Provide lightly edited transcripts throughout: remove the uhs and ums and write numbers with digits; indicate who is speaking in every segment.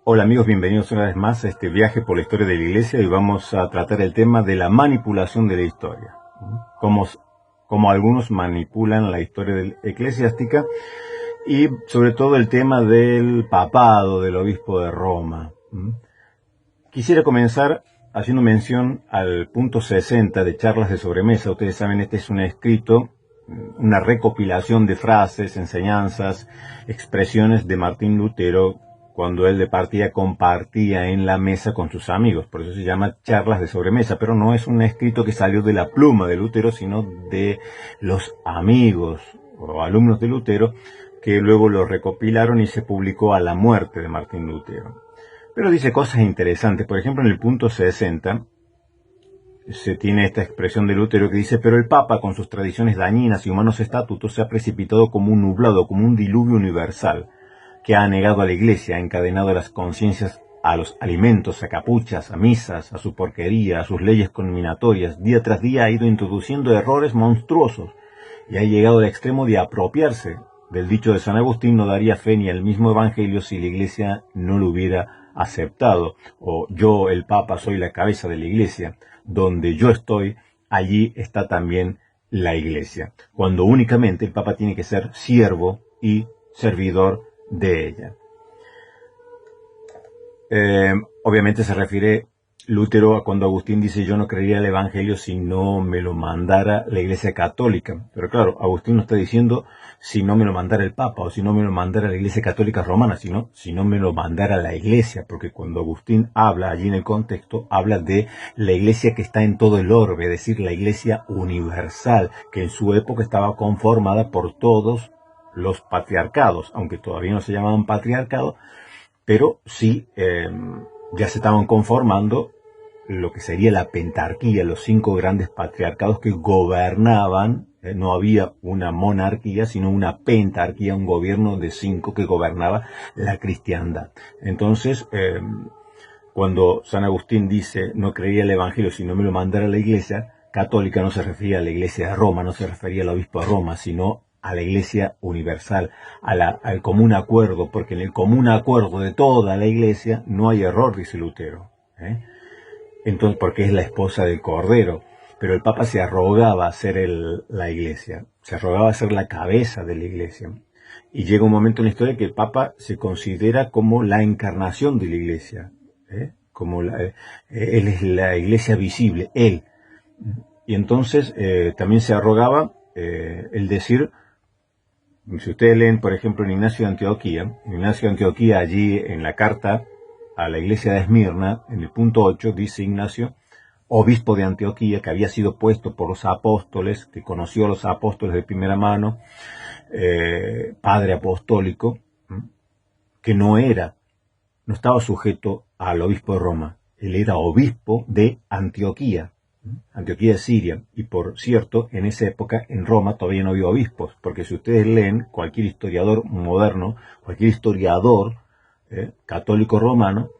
Speaker 1: Hola amigos, bienvenidos una vez más a este viaje por la historia de la Iglesia y vamos a tratar el tema de la manipulación de la historia. Cómo algunos manipulan la historia eclesiástica y sobre todo el tema del papado del obispo de Roma. Quisiera comenzar haciendo mención al punto 60 de Charlas de Sobremesa. Ustedes saben, este es un escrito, una recopilación de frases, enseñanzas, expresiones de Martín Lutero cuando él de partida compartía en la mesa con sus amigos. Por eso se llama Charlas de Sobremesa, pero no es un escrito que salió de la pluma de Lutero, sino de los amigos o alumnos de Lutero que luego lo recopilaron y se publicó a la muerte de Martín Lutero. Pero dice cosas interesantes. Por ejemplo, en el punto 60 se tiene esta expresión de Lutero que dice: pero el Papa, con sus tradiciones dañinas y humanos estatutos, se ha precipitado como un nublado, como un diluvio universal, que ha anegado a la Iglesia, ha encadenado las conciencias a los alimentos, a capuchas, a misas, a su porquería, a sus leyes conminatorias. Día tras día ha ido introduciendo errores monstruosos y ha llegado al extremo de apropiarse del dicho de San Agustín: no daría fe ni al mismo Evangelio si la Iglesia no lo hubiera aceptado. O yo, el Papa, soy la cabeza de la Iglesia. Donde yo estoy, allí está también la Iglesia. Cuando únicamente el Papa tiene que ser siervo y servidor de ella. Obviamente se refiere Lutero a cuando Agustín dice: yo no creería el Evangelio si no me lo mandara la Iglesia Católica. Pero claro, Agustín no está diciendo si no me lo mandara el Papa o si no me lo mandara la Iglesia Católica Romana, sino si no me lo mandara la Iglesia, porque cuando Agustín habla allí en el contexto, habla de la Iglesia que está en todo el orbe, es decir, la Iglesia universal, que en su época estaba conformada por todos los patriarcados, aunque todavía no se llamaban patriarcados, pero sí ya se estaban conformando lo que sería la pentarquía, los 5 grandes patriarcados que gobernaban. No había una monarquía, sino una pentarquía, un gobierno de 5 que gobernaba la cristiandad. Entonces, cuando San Agustín dice: no creería el Evangelio si no me lo mandara la Iglesia Católica, no se refería a la Iglesia de Roma, no se refería al obispo de Roma, sino a la Iglesia universal, al común acuerdo, porque en el común acuerdo de toda la Iglesia no hay error, dice Lutero. Entonces, porque es la esposa del Cordero. Pero el Papa se arrogaba a ser la Iglesia, se arrogaba a ser la cabeza de la Iglesia. Y llega un momento en la historia que el Papa se considera como la encarnación de la Iglesia, como él es la Iglesia visible, él. Y entonces también se arrogaba el decir, si ustedes leen, por ejemplo, en Ignacio de Antioquía allí en la carta a la iglesia de Esmirna, en el punto 8, dice Ignacio: obispo de Antioquía, que había sido puesto por los apóstoles, que conoció a los apóstoles de primera mano, padre apostólico, que no estaba sujeto al obispo de Roma. Él era obispo de Antioquía. Antioquía de Siria, y por cierto, en esa época en Roma todavía no había obispos, porque si ustedes leen, cualquier historiador moderno, cualquier historiador católico romano,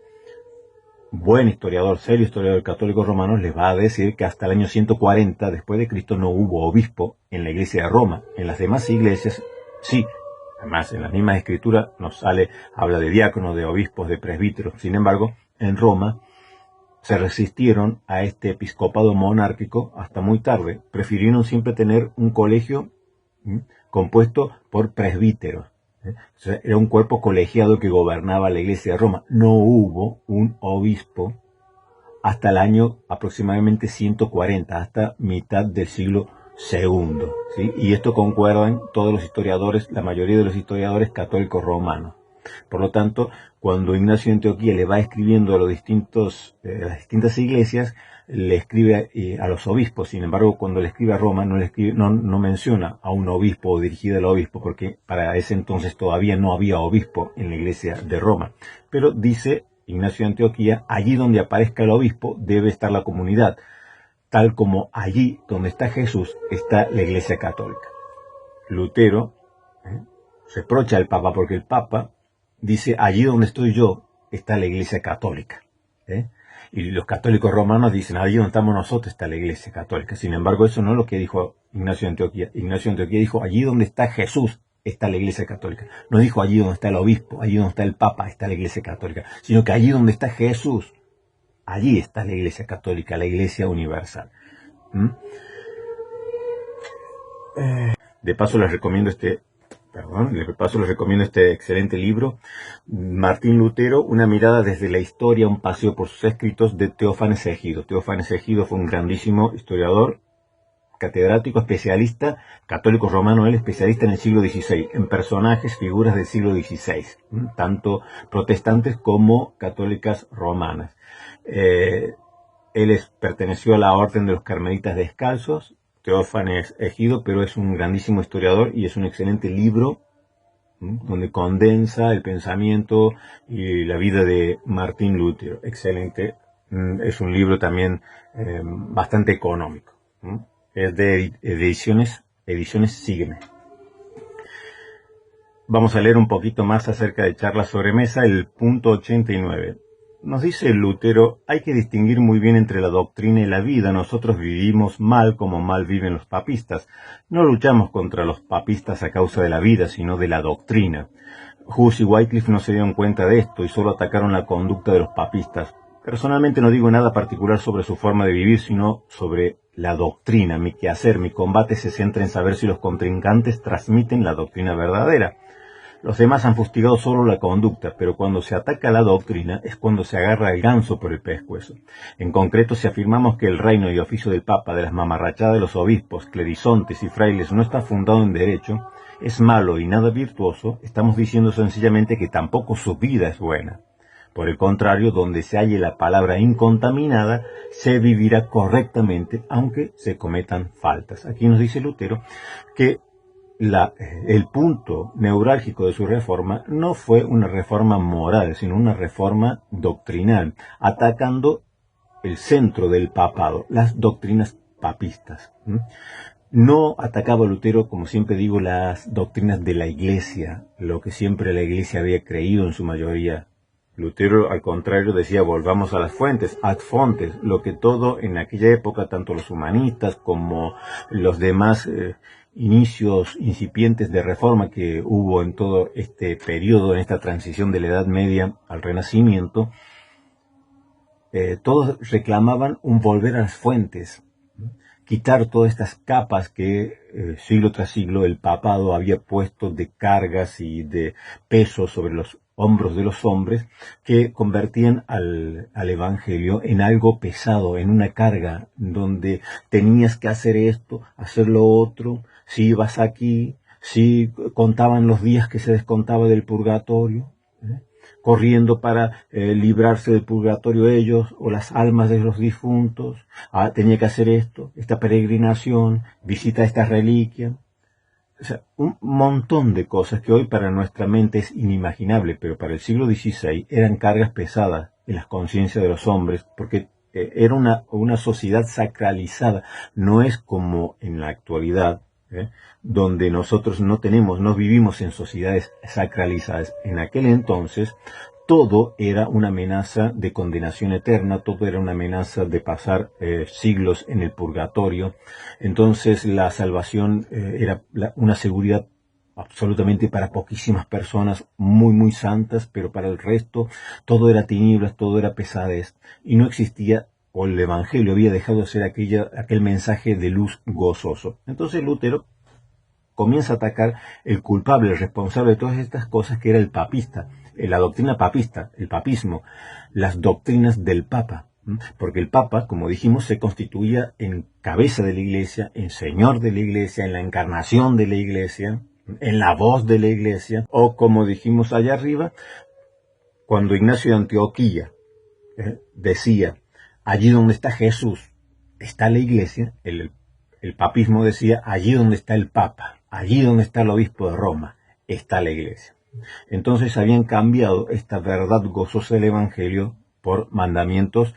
Speaker 1: buen historiador, serio historiador católico romano, les va a decir que hasta el año 140 después de Cristo no hubo obispo en la iglesia de Roma. En las demás iglesias sí. Además, en las mismas escrituras habla de diáconos, de obispos, de presbíteros. Sin embargo, en Roma se resistieron a este episcopado monárquico hasta muy tarde. Prefirieron siempre tener un colegio compuesto por presbíteros. O sea, era un cuerpo colegiado que gobernaba la iglesia de Roma. No hubo un obispo hasta el año aproximadamente 140, hasta mitad del siglo II. ¿Sí? Y esto concuerdan todos los historiadores, la mayoría de los historiadores católicos romanos. Por lo tanto, cuando Ignacio de Antioquía le va escribiendo a las distintas iglesias, le escribe a los obispos. Sin embargo, cuando le escribe a Roma, no menciona a un obispo o dirigido al obispo, porque para ese entonces todavía no había obispo en la iglesia de Roma. Pero dice Ignacio de Antioquía: allí donde aparezca el obispo debe estar la comunidad, tal como allí donde está Jesús está la iglesia católica. Lutero reprocha al Papa porque el Papa dice: allí donde estoy yo está la iglesia católica. Y los católicos romanos dicen: allí donde estamos nosotros está la iglesia católica. Sin embargo, eso no es lo que dijo Ignacio de Antioquía. Ignacio de Antioquía dijo: allí donde está Jesús está la Iglesia Católica. No dijo allí donde está el obispo, allí donde está el Papa, está la Iglesia Católica, sino que allí donde está Jesús, allí está la Iglesia Católica, la Iglesia Universal. ¿Mm? De paso les recomiendo este excelente libro, Martín Lutero, una mirada desde la historia, un paseo por sus escritos, de Teófanes Egido. Teófanes Egido fue un grandísimo historiador, catedrático, especialista, católico romano, él especialista en el siglo XVI, en personajes, figuras del siglo XVI, tanto protestantes como católicas romanas. Él perteneció a la orden de los carmelitas descalzos, Teófanes Egido, pero es un grandísimo historiador y es un excelente libro donde condensa el pensamiento y la vida de Martín Lutero. Excelente. Es un libro también bastante económico. Es de ediciones Sígueme. Vamos a leer un poquito más acerca de Charlas sobre Mesa, el punto 89. Nos dice Lutero, hay que distinguir muy bien entre la doctrina y la vida. Nosotros vivimos mal como mal viven los papistas. No luchamos contra los papistas a causa de la vida, sino de la doctrina. Hus y Wycliffe no se dieron cuenta de esto y solo atacaron la conducta de los papistas. Personalmente no digo nada particular sobre su forma de vivir, sino sobre la doctrina. Mi quehacer, mi combate se centra en saber si los contrincantes transmiten la doctrina verdadera. Los demás han fustigado solo la conducta, pero cuando se ataca la doctrina es cuando se agarra el ganso por el pescuezo. En concreto, si afirmamos que el reino y oficio del Papa, de las mamarrachadas de los obispos, clerizontes y frailes no está fundado en derecho, es malo y nada virtuoso, estamos diciendo sencillamente que tampoco su vida es buena. Por el contrario, donde se halle la palabra incontaminada, se vivirá correctamente, aunque se cometan faltas. Aquí nos dice Lutero que el punto neurálgico de su reforma no fue una reforma moral, sino una reforma doctrinal, atacando el centro del papado, las doctrinas papistas. No atacaba Lutero, como siempre digo, las doctrinas de la Iglesia, lo que siempre la Iglesia había creído en su mayoría. Lutero, al contrario, decía, volvamos a las fuentes, ad fontes, lo que todo en aquella época, tanto los humanistas como los demás inicios incipientes de reforma que hubo en todo este periodo, en esta transición de la Edad Media al Renacimiento, todos reclamaban un volver a las fuentes, quitar todas estas capas que siglo tras siglo el papado había puesto de cargas y de peso sobre los hombros de los hombres, que convertían al evangelio en algo pesado, en una carga, donde tenías que hacer esto, hacer lo otro, si ibas aquí, si contaban los días que se descontaba del purgatorio, corriendo para librarse del purgatorio ellos o las almas de los difuntos. Tenía que hacer esto, esta peregrinación, visita esta reliquia. O sea, un montón de cosas que hoy para nuestra mente es inimaginable, pero para el siglo XVI eran cargas pesadas en las conciencias de los hombres, porque era una sociedad sacralizada. No es como en la actualidad, donde nosotros no vivimos en sociedades sacralizadas. En aquel entonces todo era una amenaza de condenación eterna, todo era una amenaza de pasar siglos en el purgatorio. Entonces la salvación era una seguridad absolutamente para poquísimas personas, muy muy santas, pero para el resto todo era tinieblas, todo era pesadez, y no existía, o el Evangelio había dejado de ser aquel mensaje de luz gozoso. Entonces Lutero comienza a atacar el culpable, el responsable de todas estas cosas, que era el papista, la doctrina papista, el papismo, las doctrinas del Papa. Porque el Papa, como dijimos, se constituía en cabeza de la Iglesia, en señor de la Iglesia, en la encarnación de la Iglesia, en la voz de la Iglesia, o como dijimos allá arriba, cuando Ignacio de Antioquía decía, allí donde está Jesús, está la Iglesia, el papismo decía, allí donde está el Papa, allí donde está el obispo de Roma, está la Iglesia. Entonces habían cambiado esta verdad gozosa del Evangelio por mandamientos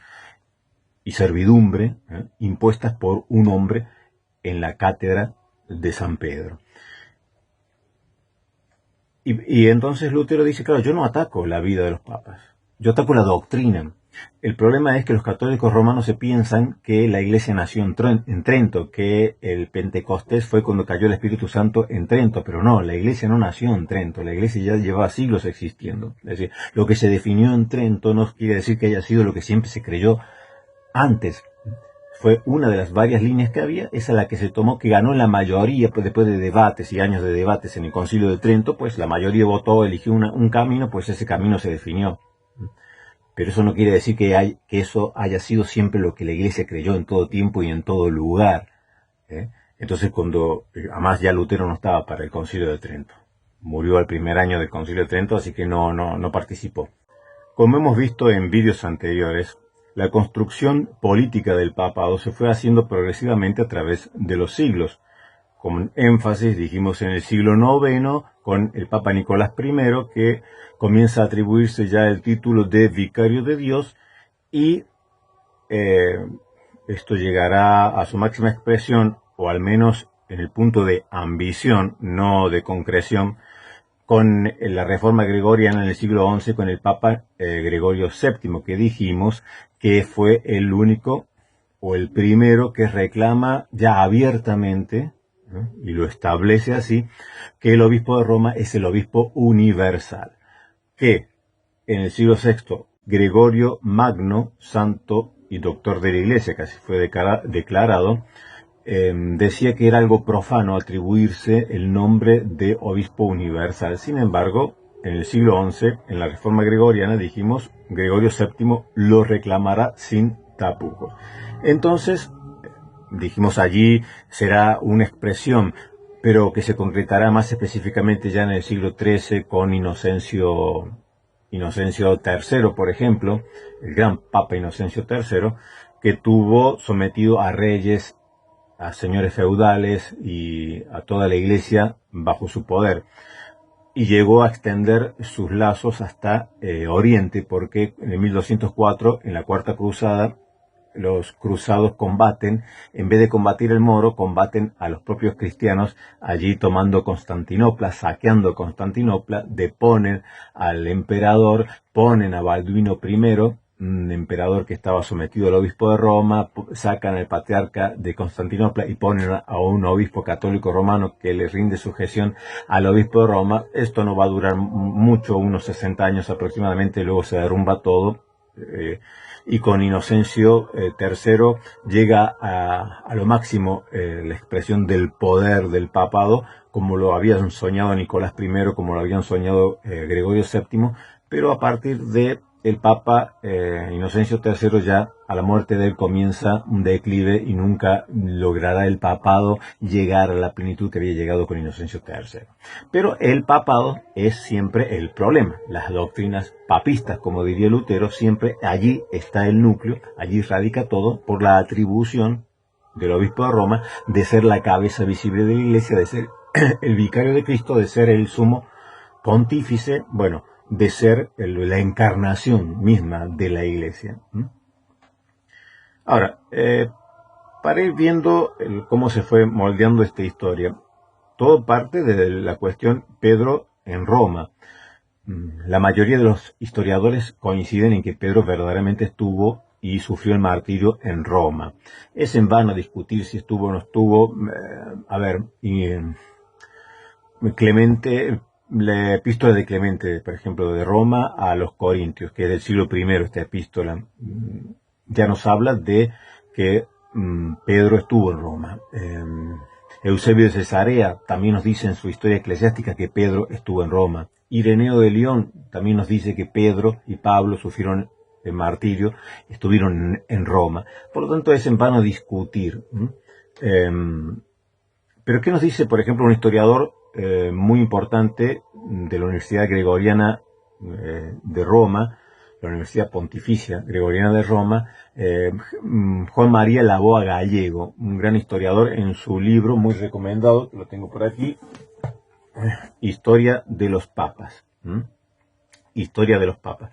Speaker 1: y servidumbre impuestas por un hombre en la cátedra de San Pedro. Y entonces Lutero dice, claro, yo no ataco la vida de los papas, yo ataco la doctrina. El problema es que los católicos romanos se piensan que la iglesia nació en Trento, que el Pentecostés fue cuando cayó el Espíritu Santo en Trento, pero no, la iglesia no nació en Trento, la iglesia ya llevaba siglos existiendo. Es decir, lo que se definió en Trento no quiere decir que haya sido lo que siempre se creyó antes. Fue una de las varias líneas que había, esa la que se tomó, que ganó la mayoría, pues después de debates y años de debates en el Concilio de Trento, pues la mayoría votó, eligió un camino, pues ese camino se definió. Pero eso no quiere decir que eso haya sido siempre lo que la iglesia creyó en todo tiempo y en todo lugar. Entonces además ya Lutero no estaba para el Concilio de Trento. Murió al primer año del Concilio de Trento, así que no participó. Como hemos visto en vídeos anteriores, la construcción política del papado se fue haciendo progresivamente a través de los siglos. Con énfasis, dijimos, en el siglo IX, con el Papa Nicolás I, que comienza a atribuirse ya el título de Vicario de Dios, y esto llegará a su máxima expresión, o al menos en el punto de ambición, no de concreción, con la Reforma Gregoriana en el siglo XI, con el Papa Gregorio VII, que dijimos que fue el único o el primero que reclama ya abiertamente, ¿no?, y lo establece así, que el obispo de Roma es el obispo universal, que en el siglo VI Gregorio Magno, santo y doctor de la Iglesia, que así fue declarado, decía que era algo profano atribuirse el nombre de obispo universal. Sin embargo, en el siglo XI, en la Reforma Gregoriana, dijimos, Gregorio VII lo reclamará sin tapujos. Entonces, dijimos, allí será una expresión, pero que se concretará más específicamente ya en el siglo XIII con Inocencio III, por ejemplo, el gran Papa Inocencio III, que tuvo sometido a reyes, a señores feudales y a toda la iglesia bajo su poder, y llegó a extender sus lazos hasta Oriente, porque en 1204, en la Cuarta Cruzada, los cruzados combaten, en vez de combatir el moro, combaten a los propios cristianos, allí tomando Constantinopla, saqueando Constantinopla, deponen al emperador, ponen a Balduino I, un emperador que estaba sometido al obispo de Roma, sacan al patriarca de Constantinopla y ponen a un obispo católico romano que le rinde sujeción al obispo de Roma. Esto no va a durar mucho, unos 60 años aproximadamente, luego se derrumba todo, y con Inocencio III llega a lo máximo la expresión del poder del papado, como lo habían soñado Nicolás I, como lo habían soñado Gregorio VII, pero a partir de el Papa Inocencio III, ya a la muerte de él comienza un declive y nunca logrará el papado llegar a la plenitud que había llegado con Inocencio III. Pero el papado es siempre el problema. Las doctrinas papistas, como diría Lutero, siempre allí está el núcleo, allí radica todo, por la atribución del obispo de Roma de ser la cabeza visible de la Iglesia, de ser el vicario de Cristo, de ser el sumo pontífice, bueno, de ser la encarnación misma de la Iglesia. Ahora, para ir viendo cómo se fue moldeando esta historia, todo parte de la cuestión Pedro en Roma. La mayoría de los historiadores coinciden en que Pedro verdaderamente estuvo y sufrió el martirio en Roma. Es en vano discutir si estuvo o no estuvo. La epístola de Clemente, por ejemplo, de Roma a los Corintios, que es del siglo I, esta epístola, ya nos habla de que Pedro estuvo en Roma. Eusebio de Cesarea también nos dice en su historia eclesiástica que Pedro estuvo en Roma. Ireneo de León también nos dice que Pedro y Pablo sufrieron el martirio, estuvieron en Roma. Por lo tanto, es en vano discutir. Pero ¿qué nos dice, por ejemplo, un historiador muy importante de la Universidad Gregoriana de Roma, la Universidad Pontificia Gregoriana de Roma, Juan María Laboa Gallego, un gran historiador, en su libro muy recomendado, lo tengo por aquí, Historia de los Papas. Historia de los Papas.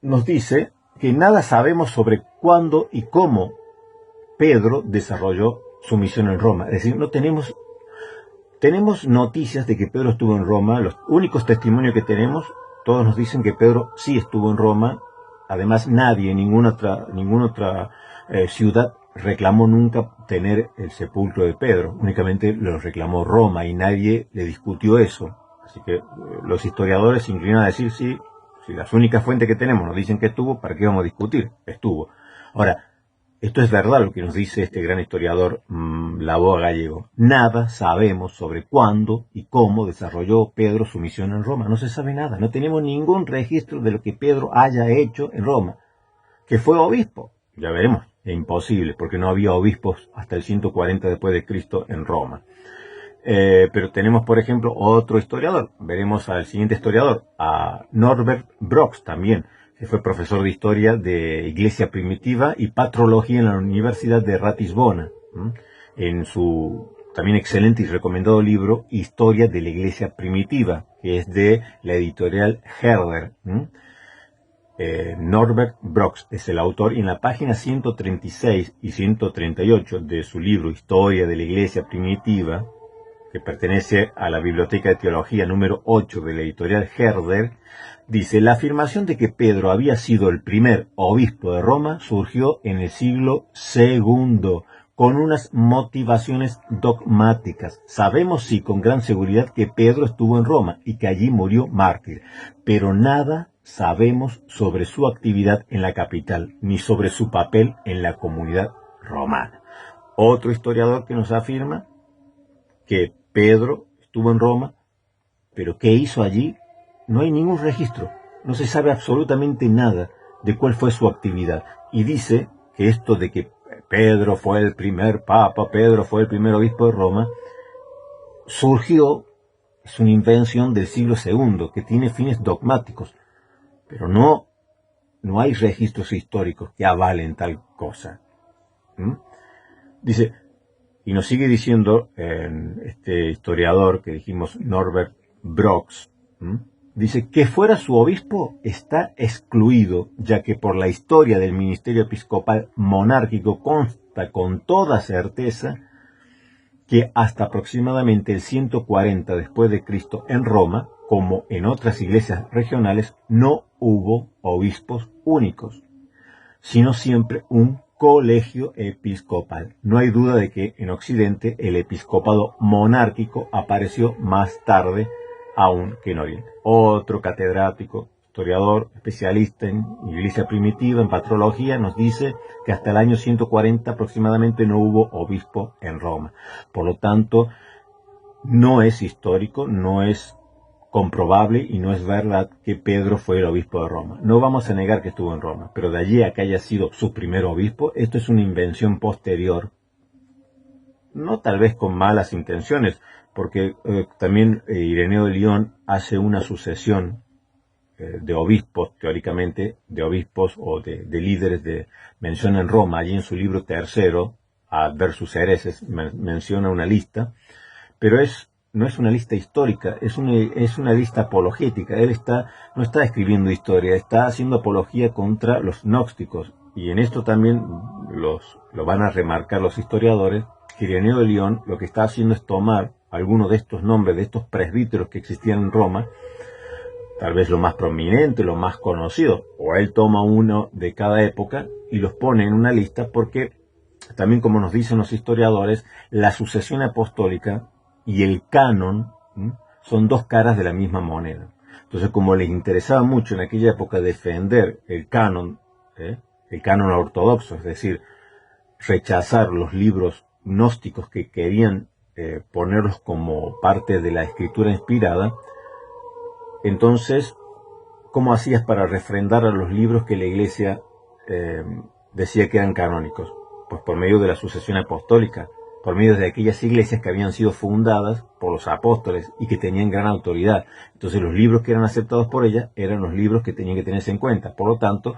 Speaker 1: Nos dice que nada sabemos sobre cuándo y cómo Pedro desarrolló su misión en Roma. Es decir, no tenemos noticias de que Pedro estuvo en Roma. Los únicos testimonios que tenemos, todos nos dicen que Pedro sí estuvo en Roma, Además, nadie, ninguna otra ciudad reclamó nunca tener el sepulcro de Pedro. Únicamente lo reclamó Roma y nadie le discutió eso. Así que los historiadores se inclinan a decir, sí, si las únicas fuentes que tenemos nos dicen que estuvo, ¿para qué vamos a discutir? Estuvo. Ahora, esto es verdad lo que nos dice este gran historiador Laboa Gallego. Nada sabemos sobre cuándo y cómo desarrolló Pedro su misión en Roma. No se sabe nada. No tenemos ningún registro de lo que Pedro haya hecho en Roma. Que fue obispo, ya veremos, es imposible, porque no había obispos hasta el 140 después de Cristo en Roma. Pero tenemos, por ejemplo, otro historiador. Veremos al siguiente historiador, a Norbert Brox también, que fue profesor de historia de Iglesia Primitiva y patrología en la Universidad de Ratisbona, en su también excelente y recomendado libro Historia de la Iglesia Primitiva, que es de la editorial Herder. Norbert Brox es el autor, y en la página 136 y 138 de su libro Historia de la Iglesia Primitiva, que pertenece a la Biblioteca de Teología número 8 de la editorial Herder, dice: la afirmación de que Pedro había sido el primer obispo de Roma surgió en el siglo II, con unas motivaciones dogmáticas. Sabemos sí con gran seguridad que Pedro estuvo en Roma y que allí murió mártir, pero nada sabemos sobre su actividad en la capital, ni sobre su papel en la comunidad romana. Otro historiador que nos afirma que Pedro estuvo en Roma, pero ¿qué hizo allí? No hay ningún registro, no se sabe absolutamente nada de cuál fue su actividad. Y dice que esto de que Pedro fue el primer papa, Pedro fue el primer obispo de Roma, surgió, es una invención del siglo II, que tiene fines dogmáticos, pero no hay registros históricos que avalen tal cosa. Dice, y nos sigue diciendo este historiador que dijimos, Norbert Brox, dice que fuera su obispo está excluido, ya que por la historia del ministerio episcopal monárquico consta con toda certeza que hasta aproximadamente el 140 después de Cristo en Roma, como en otras iglesias regionales, no hubo obispos únicos, sino siempre un colegio episcopal. No hay duda de que en Occidente el episcopado monárquico apareció más tarde aún que en Oriente. Otro catedrático, historiador, especialista en iglesia primitiva, en patrología, nos dice que hasta el año 140 aproximadamente no hubo obispo en Roma. Por lo tanto, no es histórico, no es comprobable y no es verdad que Pedro fue el obispo de Roma. No vamos a negar que estuvo en Roma, pero de allí a que haya sido su primer obispo, esto es una invención posterior, no tal vez con malas intenciones, porque también Ireneo de Lyon hace una sucesión de obispos, teóricamente, de obispos o de líderes menciona en Roma, allí en su libro tercero, Ad versus Hereses, menciona una lista, pero no es una lista histórica, es una lista apologética. Él no está escribiendo historia, está haciendo apología contra los gnósticos. Y en esto también lo van a remarcar los historiadores, que Ireneo de Lyon lo que está haciendo es tomar algunos de estos nombres, de estos presbíteros que existían en Roma, tal vez lo más prominente, lo más conocido, o él toma uno de cada época y los pone en una lista porque, también como nos dicen los historiadores, la sucesión apostólica y el canon son dos caras de la misma moneda. Entonces, como les interesaba mucho en aquella época defender el canon ortodoxo, es decir, rechazar los libros gnósticos que querían ponerlos como parte de la escritura inspirada, entonces, ¿cómo hacías para refrendar a los libros que la Iglesia decía que eran canónicos? Pues por medio de la sucesión apostólica, por medio de aquellas iglesias que habían sido fundadas por los apóstoles y que tenían gran autoridad. Entonces los libros que eran aceptados por ellas eran los libros que tenían que tenerse en cuenta. Por lo tanto,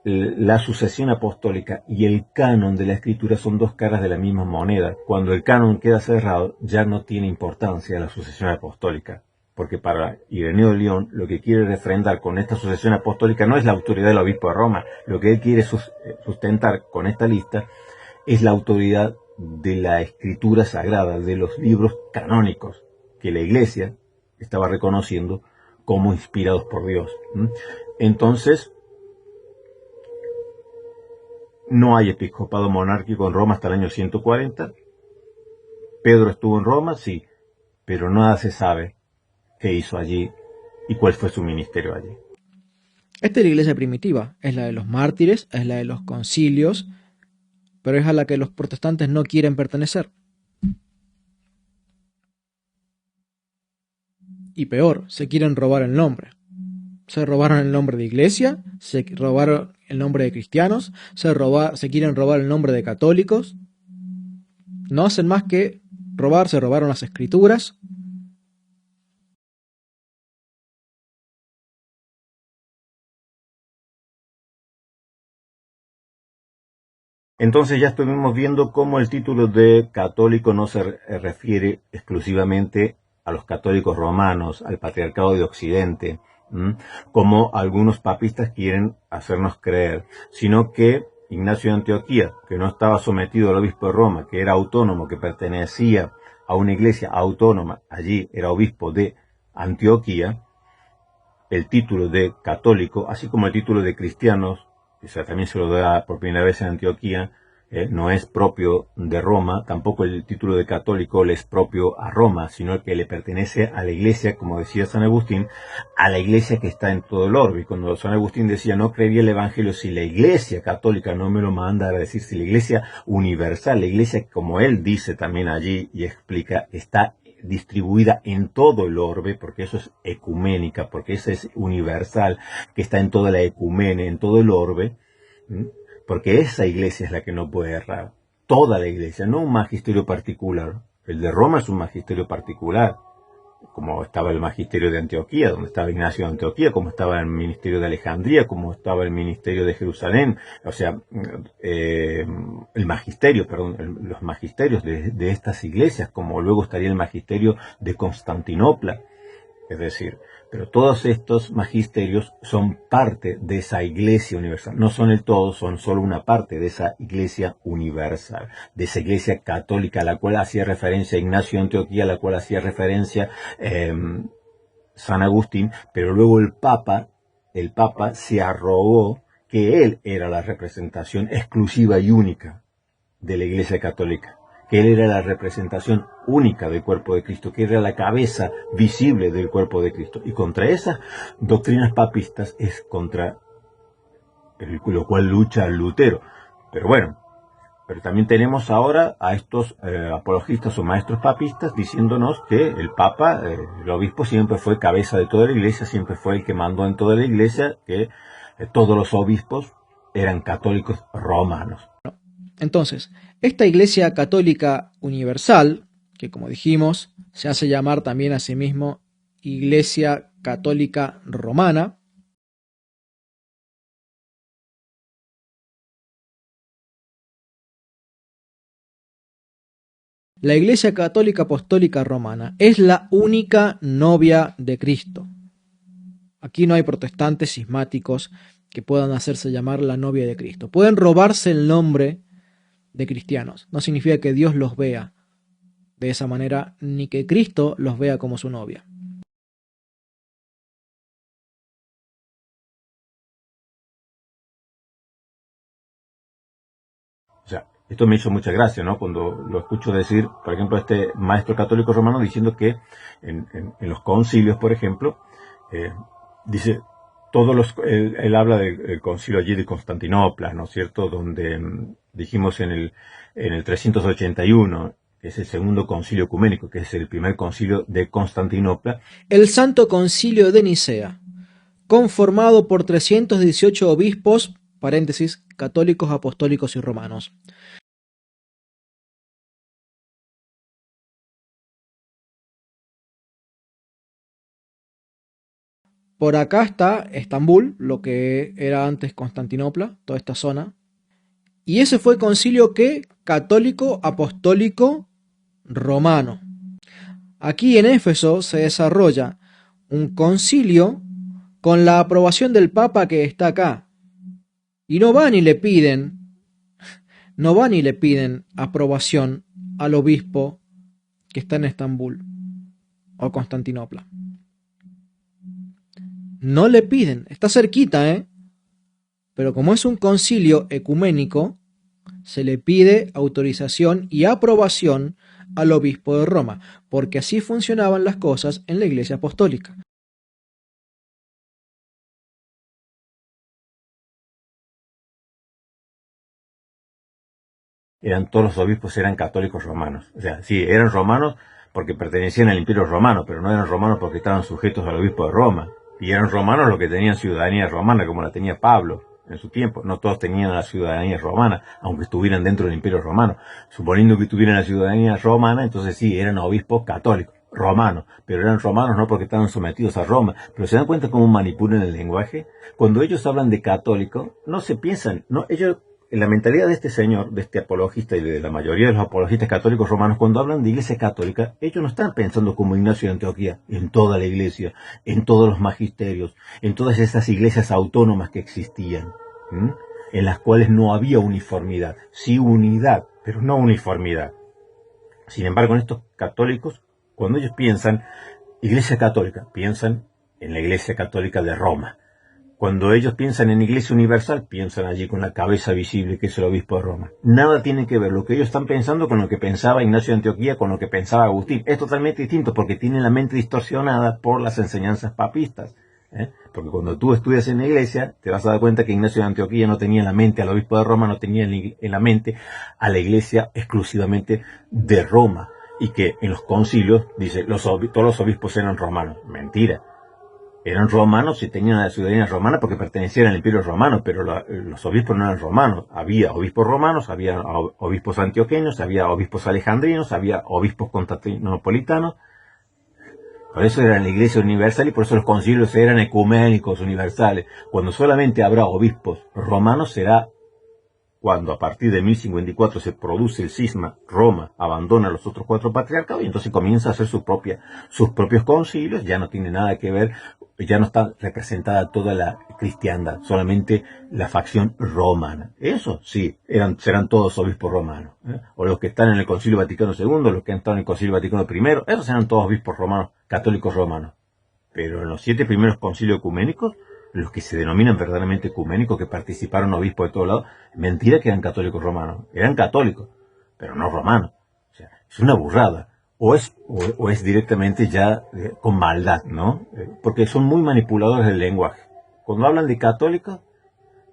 Speaker 1: la sucesión apostólica y el canon de la escritura son dos caras de la misma moneda. Cuando el canon queda cerrado, ya no tiene importancia la sucesión apostólica, porque para Ireneo de Lyon lo que quiere refrendar con esta sucesión apostólica no es la autoridad del obispo de Roma. Lo que él quiere sustentar con esta lista es la autoridad de la escritura sagrada, de los libros canónicos que la Iglesia estaba reconociendo como inspirados por Dios. Entonces, No hay episcopado monárquico en Roma hasta el año 140. Pedro estuvo en Roma, sí, pero nada se sabe qué hizo allí y cuál fue su ministerio allí.
Speaker 2: Esta es la iglesia primitiva, es la de los mártires, es la de los concilios, pero es a la que los protestantes no quieren pertenecer. Y peor, se quieren robar el nombre. Se robaron el nombre de iglesia, se robaron el nombre de cristianos, se quieren robar el nombre de católicos. No hacen más que robar, se robaron las escrituras.
Speaker 1: Entonces ya estuvimos viendo cómo el título de católico no se refiere exclusivamente a los católicos romanos, al patriarcado de Occidente, como algunos papistas quieren hacernos creer, sino que Ignacio de Antioquía, que no estaba sometido al obispo de Roma, que era autónomo, que pertenecía a una iglesia autónoma, allí era obispo de Antioquía, el título de católico, así como el título de cristianos, o sea, también se lo da por primera vez en Antioquía, no es propio de Roma, tampoco el título de católico le es propio a Roma, sino que le pertenece a la iglesia, como decía San Agustín, a la iglesia que está en todo el orbe. Y cuando San Agustín decía, no creería el evangelio si la iglesia católica no me lo manda, a decir, si la iglesia universal, la iglesia como él dice también allí y explica, está distribuida en todo el orbe, porque eso es ecuménica, porque eso es universal, que está en toda la ecumene, en todo el orbe, porque esa iglesia es la que no puede errar. Toda la iglesia, no un magisterio particular. El de Roma es un magisterio particular, como estaba el magisterio de Antioquía, donde estaba Ignacio de Antioquía, como estaba el ministerio de Alejandría, como estaba el ministerio de Jerusalén, o sea, los magisterios de estas iglesias, como luego estaría el magisterio de Constantinopla, es decir, pero todos estos magisterios son parte de esa iglesia universal. No son el todo, son solo una parte de esa iglesia universal, de esa iglesia católica a la cual hacía referencia Ignacio de Antioquía, a la cual hacía referencia San Agustín, pero luego el Papa se arrogó que él era la representación exclusiva y única de la iglesia católica, que él era la representación única del cuerpo de Cristo, que era la cabeza visible del cuerpo de Cristo. Y contra esas doctrinas papistas es contra lo cual lucha Lutero. Pero bueno, pero también tenemos ahora a estos apologistas o maestros papistas diciéndonos que el Papa, el obispo, siempre fue cabeza de toda la iglesia, siempre fue el que mandó en toda la iglesia, que todos los obispos eran católicos romanos.
Speaker 2: Entonces, esta Iglesia Católica Universal, que como dijimos, se hace llamar también a sí mismo Iglesia Católica Romana, la Iglesia Católica Apostólica Romana es la única novia de Cristo. Aquí no hay protestantes cismáticos que puedan hacerse llamar la novia de Cristo. Pueden robarse el nombre de cristianos. No significa que Dios los vea de esa manera, ni que Cristo los vea como su novia.
Speaker 1: O sea, esto me hizo mucha gracia, ¿no? Cuando lo escucho decir, por ejemplo, este maestro católico romano diciendo que en los concilios, por ejemplo, dice, él habla del concilio allí de Constantinopla, ¿no es cierto? Donde dijimos en el 381, que es el segundo concilio ecuménico, que es el primer concilio de Constantinopla.
Speaker 2: El Santo Concilio de Nicea, conformado por 318 obispos, paréntesis, católicos, apostólicos y romanos. Por acá está Estambul, lo que era antes Constantinopla, toda esta zona. Y ese fue el concilio que católico, apostólico, romano. Aquí en Éfeso se desarrolla un concilio con la aprobación del Papa que está acá. Y no van y le piden aprobación al obispo que está en Estambul o Constantinopla. No le piden, está cerquita, pero como es un concilio ecuménico, Se le pide autorización y aprobación al obispo de Roma, porque así funcionaban las cosas en la Iglesia Apostólica.
Speaker 1: Todos los obispos eran católicos romanos. O sea, sí, eran romanos porque pertenecían al Imperio Romano, pero no eran romanos porque estaban sujetos al obispo de Roma. Y eran romanos los que tenían ciudadanía romana, como la tenía Pablo en su tiempo. No todos tenían la ciudadanía romana, aunque estuvieran dentro del Imperio Romano. Suponiendo que tuvieran la ciudadanía romana, entonces sí, eran obispos católicos, romanos, pero eran romanos no porque estaban sometidos a Roma. Pero ¿se dan cuenta cómo manipulan el lenguaje? Cuando ellos hablan de católico, no se piensan, no, ellos, en la mentalidad de este señor, de este apologista y de la mayoría de los apologistas católicos romanos, cuando hablan de iglesia católica, ellos no están pensando como Ignacio de Antioquía, en toda la iglesia, en todos los magisterios, en todas esas iglesias autónomas que existían, ¿m? En las cuales no había uniformidad, sí unidad, pero no uniformidad. Sin embargo, en estos católicos, cuando ellos piensan iglesia católica, piensan en la iglesia católica de Roma. Cuando ellos piensan en Iglesia Universal, piensan allí con la cabeza visible que es el obispo de Roma. Nada tiene que ver lo que ellos están pensando con lo que pensaba Ignacio de Antioquía, con lo que pensaba Agustín. Es totalmente distinto porque tienen la mente distorsionada por las enseñanzas papistas. Porque cuando tú estudias en la iglesia, te vas a dar cuenta que Ignacio de Antioquía no tenía en la mente al obispo de Roma, no tenía en la mente a la iglesia exclusivamente de Roma. Y que en los concilios, dice, todos los obispos eran romanos. Mentira. Eran romanos y tenían la ciudadanía romana porque pertenecían al Imperio Romano, pero los obispos no eran romanos. Había obispos romanos, había obispos antioqueños, había obispos alejandrinos, había obispos constantinopolitanos. Por eso era la Iglesia Universal y por eso los concilios eran ecuménicos, universales. Cuando solamente habrá obispos romanos será cuando a partir de 1054 se produce el cisma, Roma abandona los otros 4 patriarcados y entonces comienza a hacer sus propios concilios. Ya no tiene nada que ver, ya no está representada toda la cristiandad, solamente la facción romana. Eso sí, serán todos obispos romanos, o los que están en el Concilio Vaticano II, los que han estado en el Concilio Vaticano I, esos serán todos obispos romanos, católicos romanos. Pero en los 7 primeros concilios ecuménicos, los que se denominan verdaderamente ecuménicos, que participaron obispos de todos lados, mentira que eran católicos romanos, eran católicos, pero no romanos. O sea, es una burrada. O es directamente ya con maldad, ¿no? Porque son muy manipuladores del lenguaje. Cuando hablan de católicos,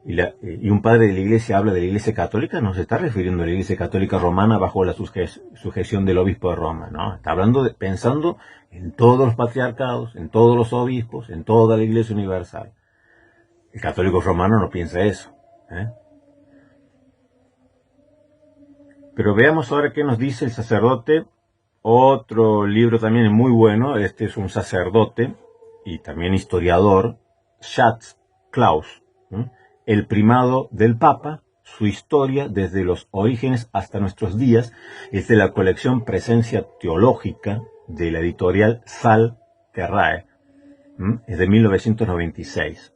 Speaker 1: y un padre de la iglesia habla de la iglesia católica, no se está refiriendo a la iglesia católica romana bajo la sujeción del obispo de Roma, ¿no? Está hablando pensando en todos los patriarcados, en todos los obispos, en toda la iglesia universal. El católico romano no piensa eso, Pero veamos ahora qué nos dice el sacerdote. Otro libro también muy bueno, este es un sacerdote y también historiador, Schatz Klaus, El primado del Papa, su historia desde los orígenes hasta nuestros días, es de la colección Presencia Teológica de la editorial Sal Terrae, es de 1996.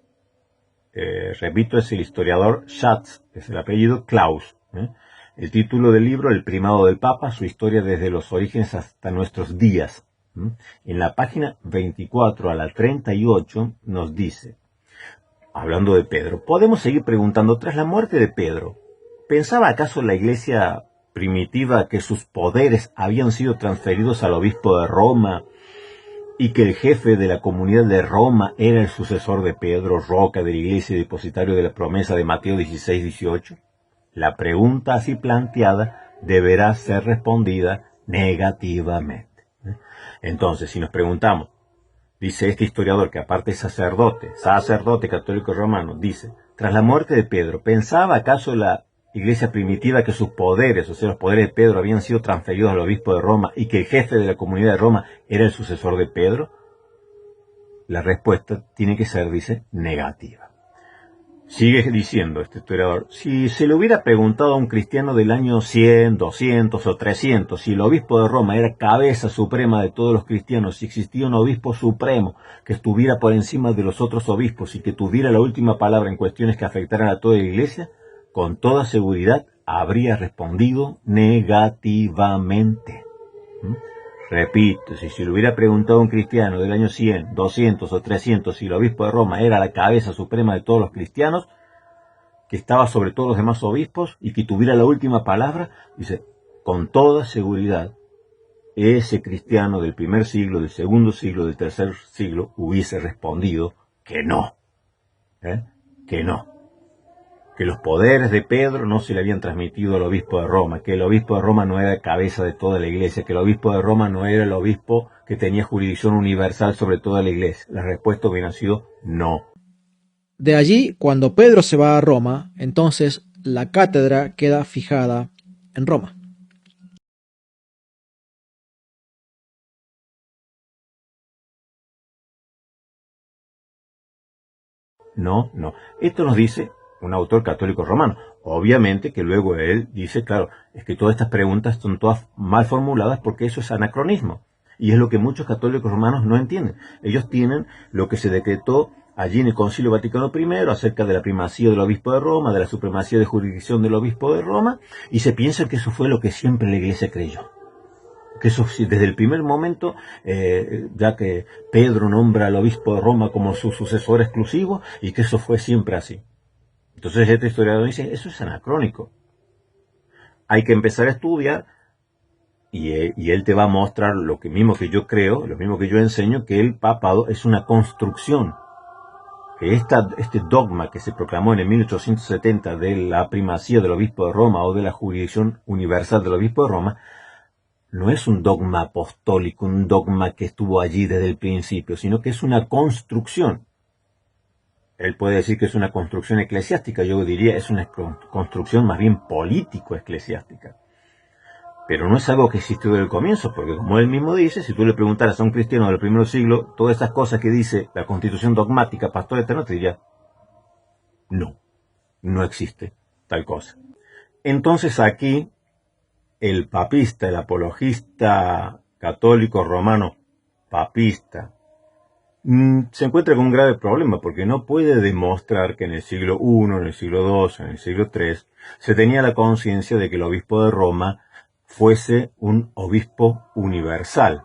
Speaker 1: Repito, es el historiador Schatz, es el apellido Klaus. El título del libro, El primado del Papa, su historia desde los orígenes hasta nuestros días. En la página 24 a la 38 nos dice, hablando de Pedro, podemos seguir preguntando, tras la muerte de Pedro, ¿pensaba acaso la iglesia primitiva que sus poderes habían sido transferidos al obispo de Roma y que el jefe de la comunidad de Roma era el sucesor de Pedro, roca de la iglesia y depositario de la promesa de Mateo 16-18? La pregunta así planteada deberá ser respondida negativamente. Entonces, si nos preguntamos, dice este historiador que aparte es sacerdote católico romano, dice, tras la muerte de Pedro, ¿pensaba acaso la iglesia primitiva que sus poderes, o sea, los poderes de Pedro, habían sido transferidos al obispo de Roma y que el jefe de la comunidad de Roma era el sucesor de Pedro? La respuesta tiene que ser, dice, negativa. Sigue diciendo este historiador, si se le hubiera preguntado a un cristiano del año 100, 200 o 300 si el obispo de Roma era cabeza suprema de todos los cristianos, si existía un obispo supremo que estuviera por encima de los otros obispos y que tuviera la última palabra en cuestiones que afectaran a toda la iglesia, con toda seguridad habría respondido negativamente. Repito, si se le hubiera preguntado a un cristiano del año 100, 200 o 300 si el obispo de Roma era la cabeza suprema de todos los cristianos, que estaba sobre todos los demás obispos y que tuviera la última palabra, dice, con toda seguridad, ese cristiano del primer siglo, del segundo siglo, del tercer siglo, hubiese respondido que no, que no, que los poderes de Pedro no se le habían transmitido al obispo de Roma, que el obispo de Roma no era cabeza de toda la iglesia, que el obispo de Roma no era el obispo que tenía jurisdicción universal sobre toda la iglesia. La respuesta hubiera sido no.
Speaker 2: De allí, cuando Pedro se va a Roma, entonces la cátedra queda fijada en Roma.
Speaker 1: No, no. Esto nos dice un autor católico romano. Obviamente que luego él dice, claro, es que todas estas preguntas son todas mal formuladas porque eso es anacronismo. Y es lo que muchos católicos romanos no entienden. Ellos tienen lo que se decretó allí en el Concilio Vaticano I acerca de la primacía del obispo de Roma, de la supremacía de jurisdicción del obispo de Roma, y se piensa que eso fue lo que siempre la iglesia creyó. Que eso desde el primer momento, ya que Pedro nombra al obispo de Roma como su sucesor exclusivo, y que eso fue siempre así. Entonces este historiador dice, eso es anacrónico. Hay que empezar a estudiar, y él te va a mostrar lo mismo que yo creo, lo mismo que yo enseño, que el papado es una construcción. Que este dogma que se proclamó en el 1870 de la primacía del obispo de Roma o de la jurisdicción universal del obispo de Roma, no es un dogma apostólico, un dogma que estuvo allí desde el principio, sino que es una construcción. Él puede decir que es una construcción eclesiástica, yo diría es una construcción más bien político-eclesiástica. Pero no es algo que existió desde el comienzo, porque como él mismo dice, si tú le preguntaras a un cristiano del primer siglo, todas estas cosas que dice la constitución dogmática, pastor eterno, te diría, no, no existe tal cosa. Entonces aquí, el papista, el apologista católico romano papista, se encuentra con un grave problema porque no puede demostrar que en el siglo I, en el siglo II, en el siglo III, se tenía la conciencia de que el obispo de Roma fuese un obispo universal.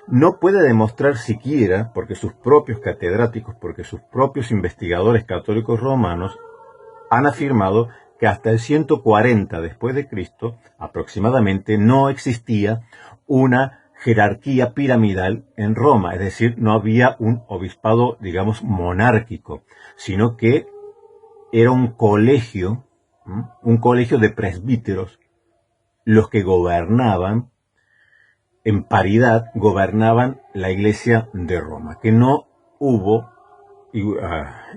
Speaker 1: No puede demostrar siquiera, porque sus propios catedráticos, porque sus propios investigadores católicos romanos han afirmado que hasta el 140 después de Cristo, aproximadamente, no existía una jerarquía piramidal en Roma, es decir, no había un obispado, digamos, monárquico, sino que era un colegio de presbíteros, los que gobernaban, en paridad, gobernaban la iglesia de Roma, que no hubo,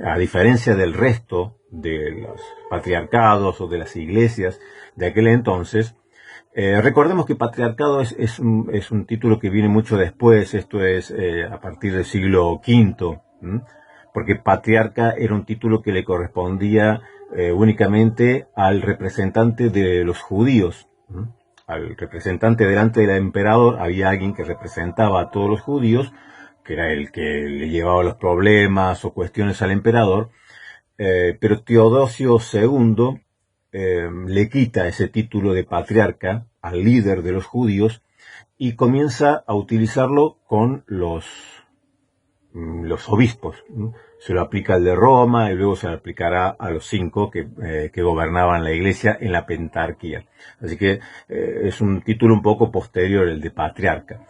Speaker 1: a diferencia del resto de los patriarcados o de las iglesias de aquel entonces. Recordemos que patriarcado es un título que viene mucho después, esto es a partir del siglo V, porque patriarca era un título que le correspondía únicamente al representante de los judíos. Al representante delante del emperador había alguien que representaba a todos los judíos, que era el que le llevaba los problemas o cuestiones al emperador, pero Teodosio II le quita ese título de patriarca al líder de los judíos y comienza a utilizarlo con los obispos. Se lo aplica al de Roma y luego se lo aplicará a los 5 que gobernaban la iglesia en la pentarquía. Así que es un título un poco posterior, el de patriarca.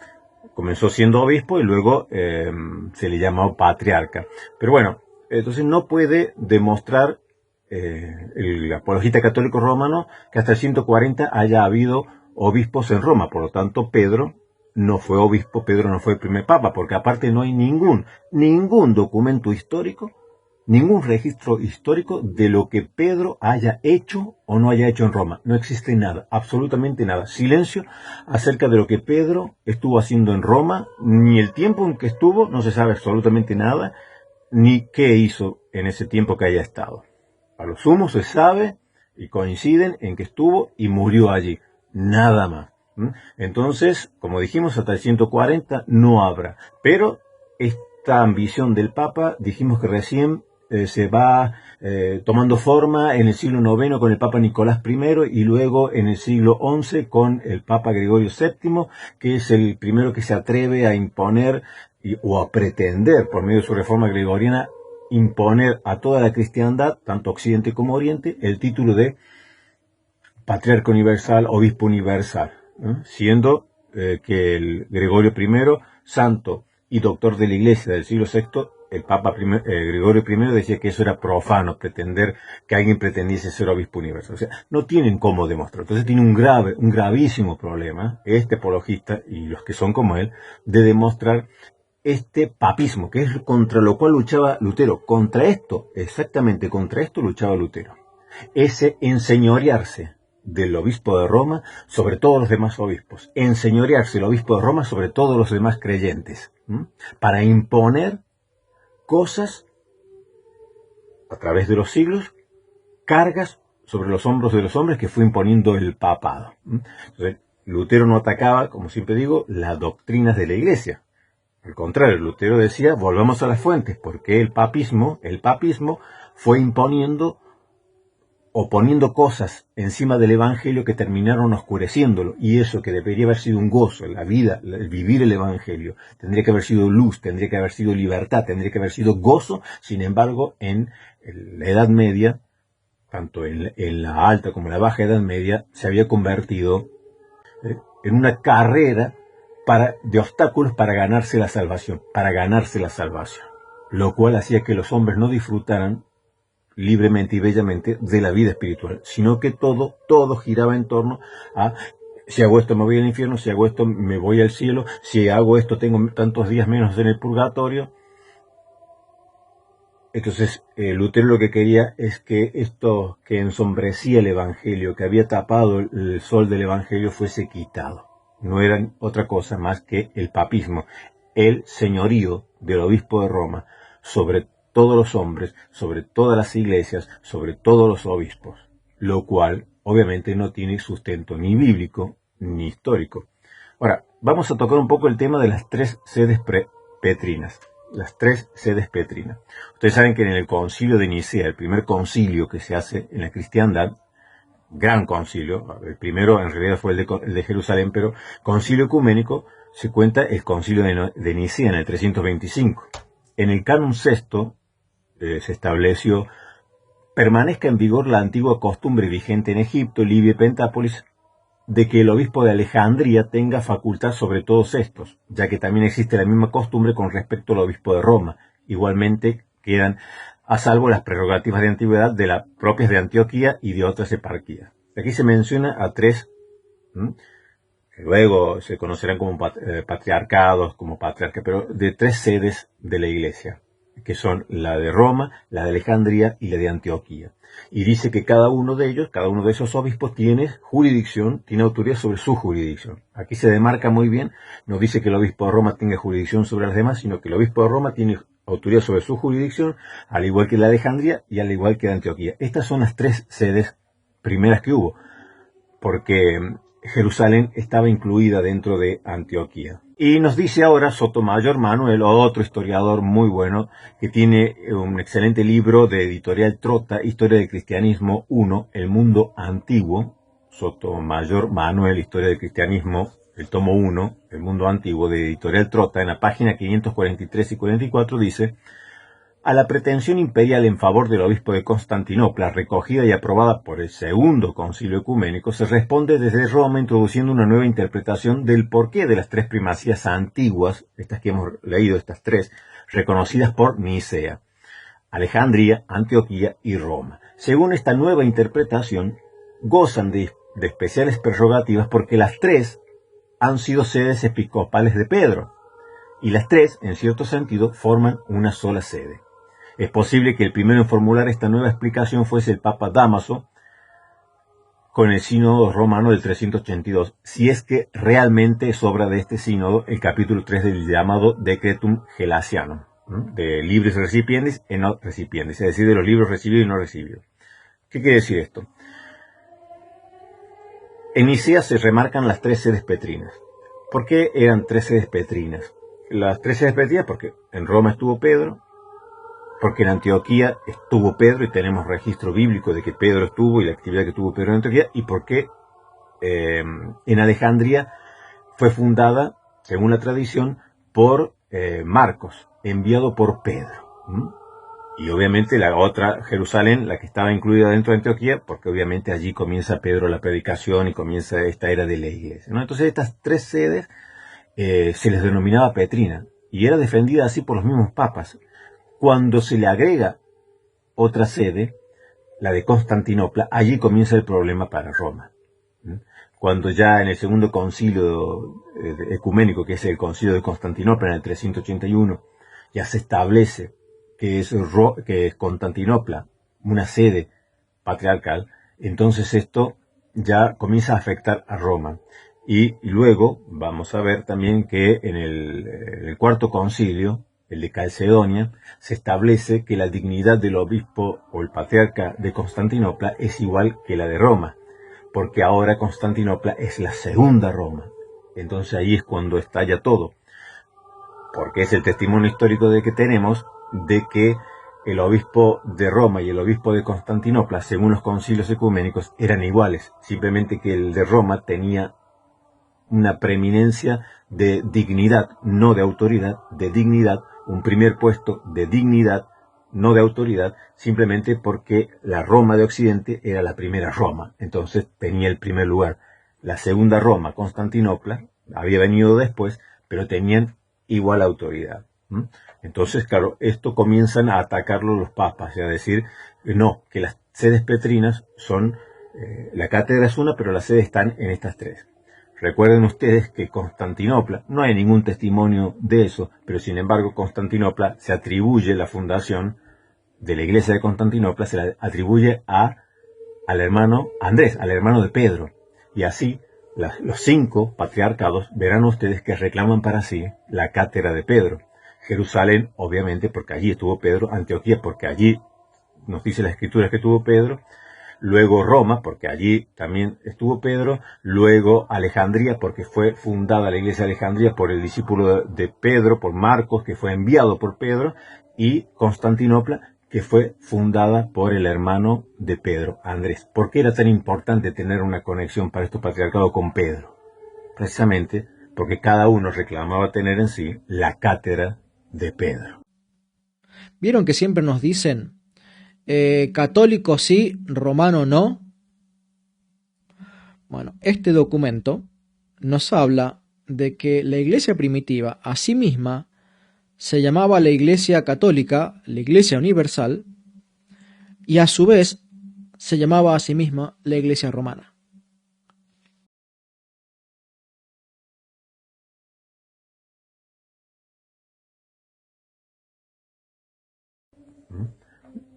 Speaker 1: Comenzó siendo obispo y luego se le llamó patriarca. Pero bueno, entonces no puede demostrar el apologista católico romano que hasta el 140 haya habido obispos en Roma. Por lo tanto, Pedro no fue obispo, Pedro no fue el primer papa, porque aparte no hay ningún documento histórico, ningún registro histórico de lo que Pedro haya hecho o no haya hecho en Roma. No existe nada, absolutamente nada. Silencio acerca de lo que Pedro estuvo haciendo en Roma, ni el tiempo en que estuvo, no se sabe absolutamente nada, ni qué hizo en ese tiempo que haya estado. A lo sumo se sabe y coinciden en que estuvo y murió allí. Nada más. Entonces, como dijimos, hasta el 140 no habrá. Pero esta ambición del Papa, dijimos que recién se va tomando forma en el siglo IX con el Papa Nicolás I y luego en el siglo XI con el Papa Gregorio VII, que es el primero que se atreve a imponer o a pretender, por medio de su reforma gregoriana, imponer a toda la cristiandad, tanto Occidente como Oriente, el título de patriarca universal, obispo universal, ¿no? Siendo que el Gregorio I, santo y doctor de la Iglesia del siglo VI, el Papa Gregorio I decía que eso era profano, pretender que alguien pretendiese ser obispo universal. O sea, no tienen cómo demostrar. Entonces tiene un gravísimo problema, este apologista y los que son como él, de demostrar este papismo, que es contra lo cual luchaba Lutero. Contra esto, exactamente contra esto luchaba Lutero. Ese enseñorearse del obispo de Roma sobre todos los demás obispos, enseñorearse el obispo de Roma sobre todos los demás creyentes, para imponer cosas a través de los siglos, cargas sobre los hombros de los hombres que fue imponiendo el papado. Entonces, Lutero no atacaba, como siempre digo, las doctrinas de la Iglesia. Al contrario, Lutero decía, volvamos a las fuentes, porque el papismo fue imponiendo o poniendo cosas encima del Evangelio que terminaron oscureciéndolo, y eso que debería haber sido un gozo, la vida, el vivir el Evangelio, tendría que haber sido luz, tendría que haber sido libertad, tendría que haber sido gozo. Sin embargo, en la Edad Media, tanto en la alta como en la baja Edad Media, se había convertido en una carrera de obstáculos para ganarse la salvación, lo cual hacía que los hombres no disfrutaran libremente y bellamente de la vida espiritual, sino que todo giraba en torno a: si hago esto me voy al infierno, si hago esto me voy al cielo, si hago esto tengo tantos días menos en el purgatorio. Entonces Lutero lo que quería es que esto que ensombrecía el Evangelio, que había tapado el sol del Evangelio, fuese quitado. No era otra cosa más que el papismo, el señorío del obispo de Roma sobre todos los hombres, sobre todas las iglesias, sobre todos los obispos, lo cual obviamente no tiene sustento ni bíblico ni histórico. Ahora, vamos a tocar un poco el tema de las tres sedes petrinas. Las tres sedes petrinas. Ustedes saben que en el concilio de Nicea, el primer concilio que se hace en la cristiandad, gran concilio, el primero en realidad fue el de Jerusalén, pero concilio ecuménico, se cuenta el concilio de Nicea en el 325. En el canon sexto se estableció: permanezca en vigor la antigua costumbre vigente en Egipto, Libia y Pentápolis, de que el obispo de Alejandría tenga facultad sobre todos estos, ya que también existe la misma costumbre con respecto al obispo de Roma. Igualmente quedan a salvo las prerrogativas de antigüedad de las propias de Antioquía y de otras eparquías. Aquí se menciona a tres, que luego se conocerán como patriarcados, como patriarca, pero de tres sedes de la Iglesia, que son la de Roma, la de Alejandría y la de Antioquía. Y dice que cada uno de ellos, cada uno de esos obispos tiene jurisdicción, tiene autoridad sobre su jurisdicción. Aquí se demarca muy bien, no dice que el obispo de Roma tenga jurisdicción sobre las demás, sino que el obispo de Roma tiene autoridad sobre su jurisdicción, al igual que la de Alejandría y al igual que la de Antioquía. Estas son las tres sedes primeras que hubo, porque Jerusalén estaba incluida dentro de Antioquía. Y nos dice ahora Sotomayor Manuel, otro historiador muy bueno, que tiene un excelente libro de editorial Trota, Historia del Cristianismo 1, El Mundo Antiguo. Sotomayor Manuel, Historia del Cristianismo, el tomo 1, El Mundo Antiguo, de editorial Trota, en la página 543 y 44 dice: a la pretensión imperial en favor del obispo de Constantinopla, recogida y aprobada por el segundo concilio ecuménico, se responde desde Roma introduciendo una nueva interpretación del porqué de las tres primacías antiguas, estas que hemos leído, estas tres, reconocidas por Nicea, Alejandría, Antioquía y Roma. Según esta nueva interpretación, gozan de especiales prerrogativas porque las tres han sido sedes episcopales de Pedro, y las tres, en cierto sentido, forman una sola sede. Es posible que el primero en formular esta nueva explicación fuese el Papa Dámaso con el sínodo romano del 382, si es que realmente es obra de este sínodo el capítulo 3 del llamado Decretum Gelasianum, de libres recipientes y no recipientes, es decir, de los libros recibidos y no recibidos. ¿Qué quiere decir esto? En Nicea se remarcan las tres sedes petrinas. ¿Por qué eran tres sedes petrinas? Las tres sedes petrinas porque en Roma estuvo Pedro, porque en Antioquía estuvo Pedro y tenemos registro bíblico de que Pedro estuvo y la actividad que tuvo Pedro en Antioquía, y porque en Alejandría fue fundada, según la tradición, por Marcos, enviado por Pedro. Y obviamente la otra Jerusalén, la que estaba incluida dentro de Antioquía, porque obviamente allí comienza Pedro la predicación y comienza esta era de la iglesia, ¿no? Entonces estas tres sedes se les denominaba Petrina y era defendida así por los mismos papas. Cuando se le agrega otra sede, la de Constantinopla, allí comienza el problema para Roma. Cuando ya en el segundo concilio ecuménico, que es el concilio de Constantinopla en el 381, ya se establece que es Constantinopla una sede patriarcal, entonces esto ya comienza a afectar a Roma. Y luego vamos a ver también que en el cuarto concilio, el de Calcedonia, se establece que la dignidad del obispo o el patriarca de Constantinopla es igual que la de Roma, porque ahora Constantinopla es la segunda Roma. Entonces ahí es cuando estalla todo, porque es el testimonio histórico de que tenemos de que el obispo de Roma y el obispo de Constantinopla, según los concilios ecuménicos, eran iguales, simplemente que el de Roma tenía una preeminencia de dignidad, no de autoridad, de dignidad, un primer puesto de dignidad, no de autoridad, simplemente porque la Roma de Occidente era la primera Roma, entonces tenía el primer lugar. La segunda Roma, Constantinopla, había venido después, pero tenían igual autoridad. Entonces, claro, esto comienzan a atacarlo los papas, y a decir, no, que las sedes petrinas son, la cátedra es una, pero las sedes están en estas tres. Recuerden ustedes que Constantinopla, no hay ningún testimonio de eso, pero sin embargo Constantinopla se atribuye la fundación de la iglesia de Constantinopla, se la atribuye al hermano Andrés, al hermano de Pedro. Y así los 5 patriarcados verán ustedes que reclaman para sí la cátedra de Pedro. Jerusalén, obviamente, porque allí estuvo Pedro; Antioquía, porque allí nos dice la escritura que estuvo Pedro; luego Roma, porque allí también estuvo Pedro; luego Alejandría, porque fue fundada la iglesia de Alejandría por el discípulo de Pedro, por Marcos, que fue enviado por Pedro; y Constantinopla, que fue fundada por el hermano de Pedro, Andrés. ¿Por qué era tan importante tener una conexión para estos patriarcados con Pedro? Precisamente porque cada uno reclamaba tener en sí la cátedra de Pedro.
Speaker 2: ¿Vieron que siempre nos dicen católico sí, romano no? Bueno, este documento nos habla de que la iglesia primitiva a sí misma se llamaba la iglesia católica, la iglesia universal, y a su vez se llamaba a sí misma la iglesia romana.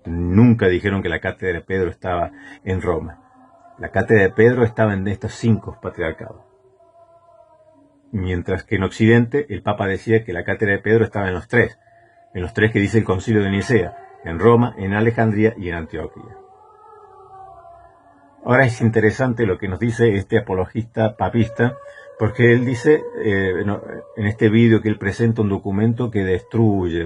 Speaker 1: Nunca dijeron que la cátedra de Pedro estaba en Roma. La cátedra de Pedro estaba en estos 5 patriarcados. Mientras que en Occidente el Papa decía que la cátedra de Pedro estaba en los 3 que dice el Concilio de Nicea, en Roma, en Alejandría y en Antioquía. Ahora es interesante lo que nos dice este apologista papista, porque él dice en este vídeo que él presenta un documento que destruye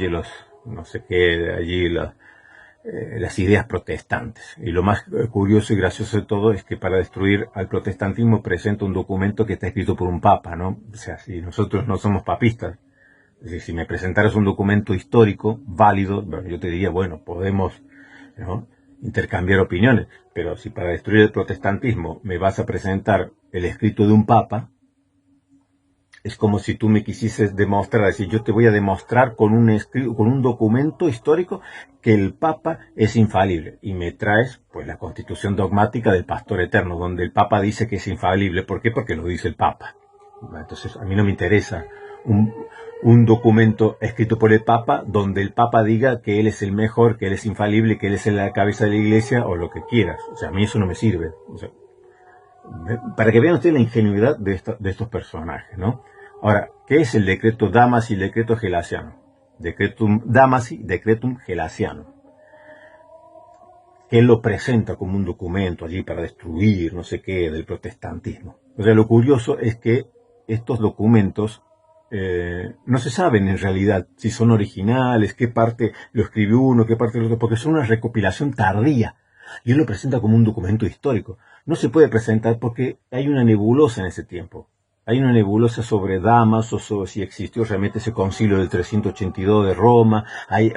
Speaker 1: los, no sé qué, de allí las ideas protestantes. Y lo más curioso y gracioso de todo es que para destruir al protestantismo presenta un documento que está escrito por un papa, ¿no? O sea, si nosotros no somos papistas, es decir, si me presentaras un documento histórico válido, bueno, yo te diría, bueno, podemos, ¿no?, intercambiar opiniones, pero si para destruir el protestantismo me vas a presentar el escrito de un papa, es como si tú me quisieses demostrar, decir, yo te voy a demostrar con un documento histórico que el Papa es infalible, y me traes pues la Constitución dogmática del Pastor Eterno, donde el Papa dice que es infalible. ¿Por qué? Porque lo dice el Papa. Entonces a mí no me interesa un documento escrito por el Papa donde el Papa diga que él es el mejor, que él es infalible, que él es la cabeza de la Iglesia o lo que quieras. O sea, a mí eso no me sirve. O sea, para que vean ustedes la ingenuidad de estos personajes, ¿no? Ahora, ¿qué es el decreto Damasi y el decreto Gelasiano? Decretum Damasi, decretum Gelasiano. Que él lo presenta como un documento allí para destruir, no sé qué, del protestantismo. O sea, lo curioso es que estos documentos no se saben en realidad si son originales, qué parte lo escribió uno, qué parte lo otro, porque son una recopilación tardía. Y él lo presenta como un documento histórico. No se puede presentar porque hay una nebulosa en ese tiempo. Hay una nebulosa sobre Damaso, sobre si existió realmente ese concilio del 382 de Roma,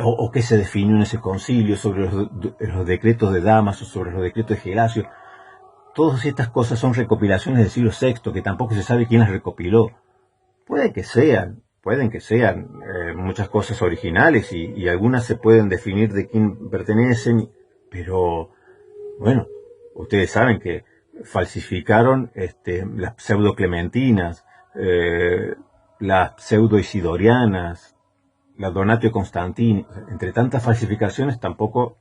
Speaker 1: o qué se definió en ese concilio, sobre los decretos de Damaso, sobre los decretos de Gelasio. Todas estas cosas son recopilaciones del siglo VI, que tampoco se sabe quién las recopiló. Pueden que sean muchas cosas originales y algunas se pueden definir de quién pertenecen, pero bueno, ustedes saben que falsificaron las pseudo-clementinas, las pseudo-isidorianas, la Donatio Constantini. Entre tantas falsificaciones tampoco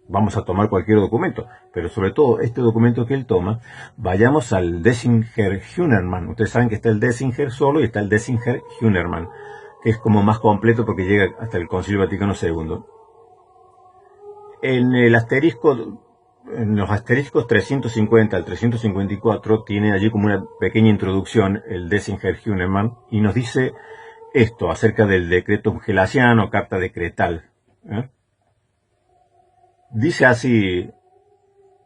Speaker 1: vamos a tomar cualquier documento, pero sobre todo este documento que él toma, vayamos al Dessinger-Hünermann. Ustedes saben que está el Dessinger solo y está el Dessinger-Hünermann, que es como más completo porque llega hasta el Concilio Vaticano II. En los asteriscos 350 al 354 tiene allí como una pequeña introducción el Dessinger-Hünermann y nos dice esto acerca del decreto gelasiano, carta decretal. Dice así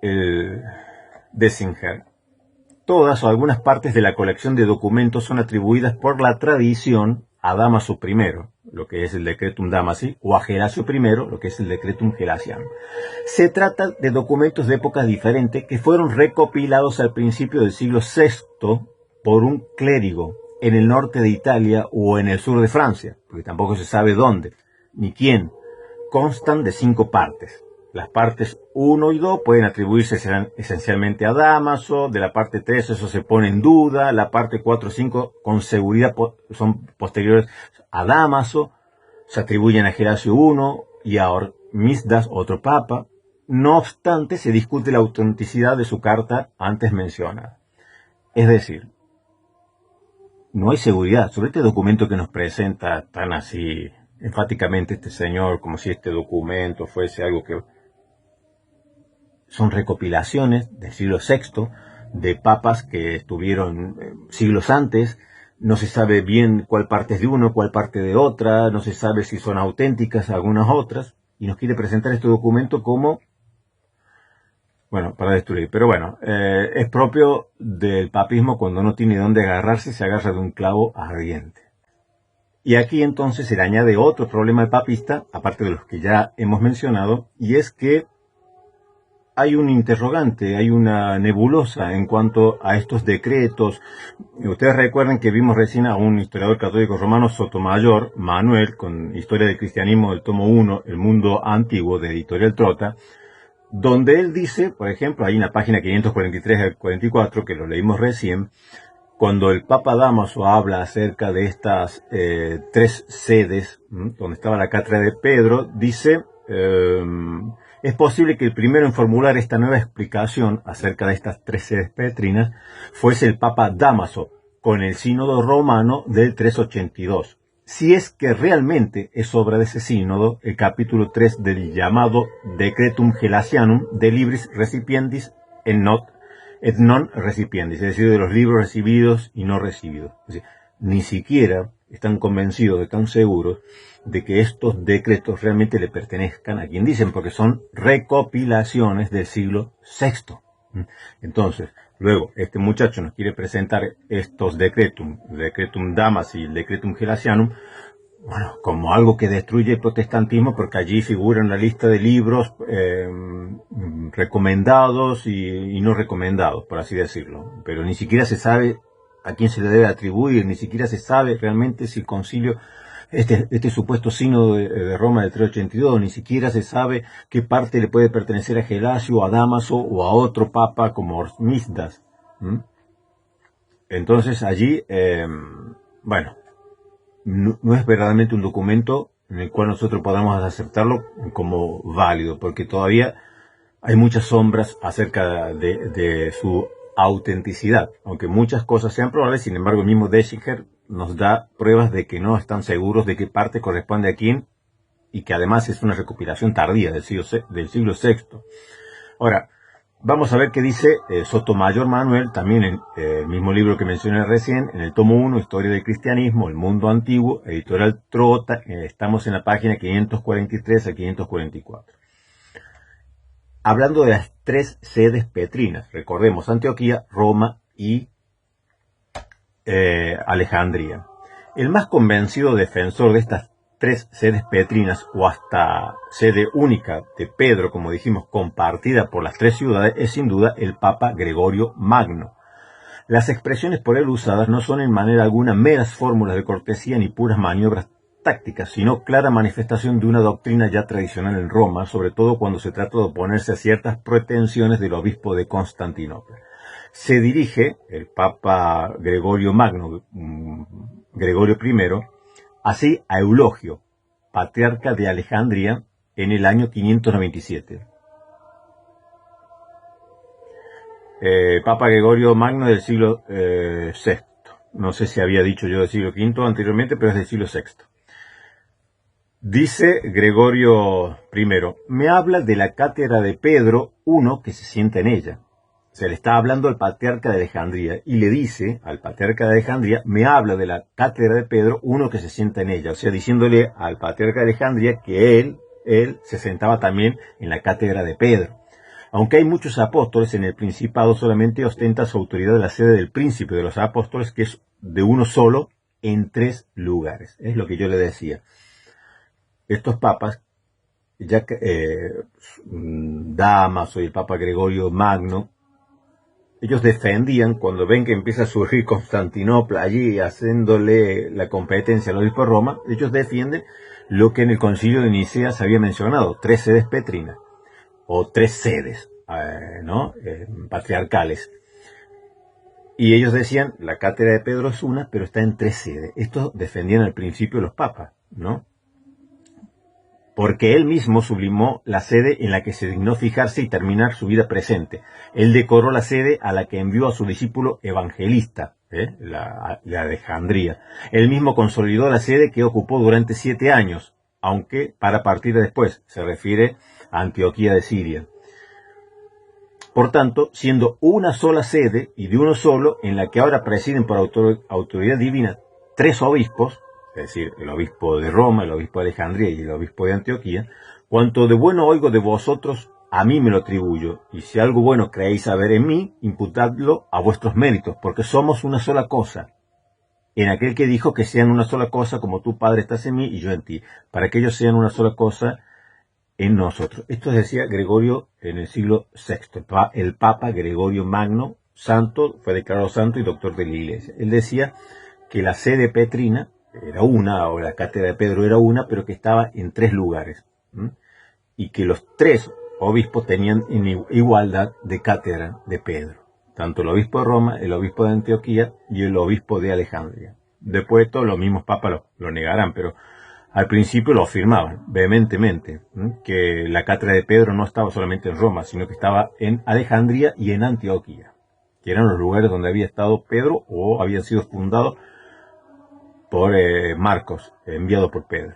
Speaker 1: el Dessinger: todas o algunas partes de la colección de documentos son atribuidas por la tradición a Damaso I, lo que es el Decretum Damasi, o a Gelasio I, lo que es el Decretum Gelasianum. Se trata de documentos de épocas diferentes que fueron recopilados al principio del siglo VI por un clérigo en el norte de Italia o en el sur de Francia, porque tampoco se sabe dónde ni quién. Constan de 5 partes. Las partes 1 y 2 pueden atribuirse esencialmente a Damaso. De la parte 3 eso se pone en duda. La parte 4 y 5 con seguridad son posteriores a Damaso. Se atribuyen a Gelasio I y a Hormisdas, otro papa. No obstante, se discute la autenticidad de su carta antes mencionada. Es decir, no hay seguridad sobre este documento que nos presenta tan así enfáticamente este señor, como si este documento fuese algo que... Son recopilaciones del siglo VI, de papas que estuvieron siglos antes. No se sabe bien cuál parte es de uno, cuál parte de otra, no se sabe si son auténticas algunas otras, y nos quiere presentar este documento como, bueno, para destruir. Pero bueno, es propio del papismo: cuando no tiene dónde agarrarse, se agarra de un clavo ardiente. Y aquí entonces se le añade otro problema al papista, aparte de los que ya hemos mencionado, y es que hay un interrogante, hay una nebulosa en cuanto a estos decretos. Ustedes recuerden que vimos recién a un historiador católico romano, Sotomayor, Manuel, con Historia del Cristianismo del tomo 1, El Mundo Antiguo, de Editorial Trota, donde él dice, por ejemplo, hay una página 543 al 44, que lo leímos recién, cuando el Papa Damaso habla acerca de estas 3 sedes, donde estaba la cátedra de Pedro, dice... es posible que el primero en formular esta nueva explicación acerca de estas 3 sedes petrinas fuese el Papa Damaso, con el sínodo romano del 382. Si es que realmente es obra de ese sínodo el capítulo 3 del llamado Decretum Gelasianum de Libris Recipiendis et non Recipiendis, es decir, de los libros recibidos y no recibidos. Es decir, ni siquiera están convencidos, están seguros de que estos decretos realmente le pertenezcan a quien dicen, porque son recopilaciones del siglo VI. Entonces, luego, este muchacho nos quiere presentar estos decretum Damasi y el Decretum Gelasianum, bueno, como algo que destruye el protestantismo, porque allí figura en la lista de libros recomendados y no recomendados, por así decirlo. Pero ni siquiera se sabe a quién se le debe atribuir, ni siquiera se sabe realmente si el concilio, este supuesto sínodo de Roma del 382, ni siquiera se sabe qué parte le puede pertenecer a Gelasio, a Damaso o a otro papa como Hormisdas. Entonces allí, bueno, no es verdaderamente un documento en el cual nosotros podamos aceptarlo como válido, porque todavía hay muchas sombras acerca de su autenticidad, aunque muchas cosas sean probables. Sin embargo, el mismo Dessinger nos da pruebas de que no están seguros de qué parte corresponde a quién, y que además es una recopilación tardía del siglo VI. Ahora, vamos a ver qué dice Sotomayor Manuel, también en el mismo libro que mencioné recién, en el tomo 1, Historia del Cristianismo, El Mundo Antiguo, Editorial Trota. Estamos en la página 543 a 544. Hablando de las 3 sedes petrinas, recordemos, Antioquía, Roma y Alejandría. El más convencido defensor de estas tres sedes petrinas, o hasta sede única de Pedro, como dijimos, compartida por las tres ciudades, es sin duda el Papa Gregorio Magno. Las expresiones por él usadas no son en manera alguna meras fórmulas de cortesía ni puras maniobras tácticas, sino clara manifestación de una doctrina ya tradicional en Roma, sobre todo cuando se trata de oponerse a ciertas pretensiones del obispo de Constantinopla. Se dirige el Papa Gregorio Magno, Gregorio I, así a Eulogio, patriarca de Alejandría, en el año 597. Papa Gregorio Magno del siglo VI. No sé si había dicho yo del siglo V anteriormente, pero es del siglo VI. Dice Gregorio I, me habla de la cátedra de Pedro, uno que se sienta en ella. Se le está hablando al patriarca de Alejandría y le dice al patriarca de Alejandría, me habla de la cátedra de Pedro, uno que se sienta en ella. O sea, diciéndole al patriarca de Alejandría que él se sentaba también en la cátedra de Pedro. Aunque hay muchos apóstoles, en el Principado solamente ostenta su autoridad la sede del príncipe de los apóstoles, que es de uno solo en 3 lugares. Es lo que yo le decía. Estos papas, ya que Damaso y el Papa Gregorio Magno, ellos defendían, cuando ven que empieza a surgir Constantinopla allí, haciéndole la competencia al obispo de Roma, ellos defienden lo que en el concilio de Nicea se había mencionado, 3 sedes petrinas, o 3 sedes, patriarcales. Y ellos decían, la cátedra de Pedro es una, pero está en 3 sedes. Esto defendían al principio los papas, ¿no? Porque él mismo sublimó la sede en la que se dignó fijarse y terminar su vida presente. Él decoró la sede a la que envió a su discípulo evangelista, la Alejandría. Él mismo consolidó la sede que ocupó durante 7 años, aunque para partir después, se refiere a Antioquía de Siria. Por tanto, siendo una sola sede y de uno solo, en la que ahora presiden por autoridad divina 3 obispos, es decir, el obispo de Roma, el obispo de Alejandría y el obispo de Antioquía, cuanto de bueno oigo de vosotros, a mí me lo atribuyo, y si algo bueno creéis saber en mí, imputadlo a vuestros méritos, porque somos una sola cosa. En aquel que dijo que sean una sola cosa, como tú, Padre, estás en mí y yo en ti, para que ellos sean una sola cosa en nosotros. Esto decía Gregorio en el siglo VI, el Papa Gregorio Magno, santo, fue declarado santo y doctor de la Iglesia. Él decía que la sede petrina era una, o la cátedra de Pedro era una, pero que estaba en 3 lugares, y que los 3 obispos tenían en igualdad de cátedra de Pedro, tanto el obispo de Roma, el obispo de Antioquía y el obispo de Alejandría. Después todos los mismos papas lo negarán, pero al principio lo afirmaban vehementemente, que la cátedra de Pedro no estaba solamente en Roma, sino que estaba en Alejandría y en Antioquía, que eran los lugares donde había estado Pedro o habían sido fundados por Marcos, enviado por Pedro.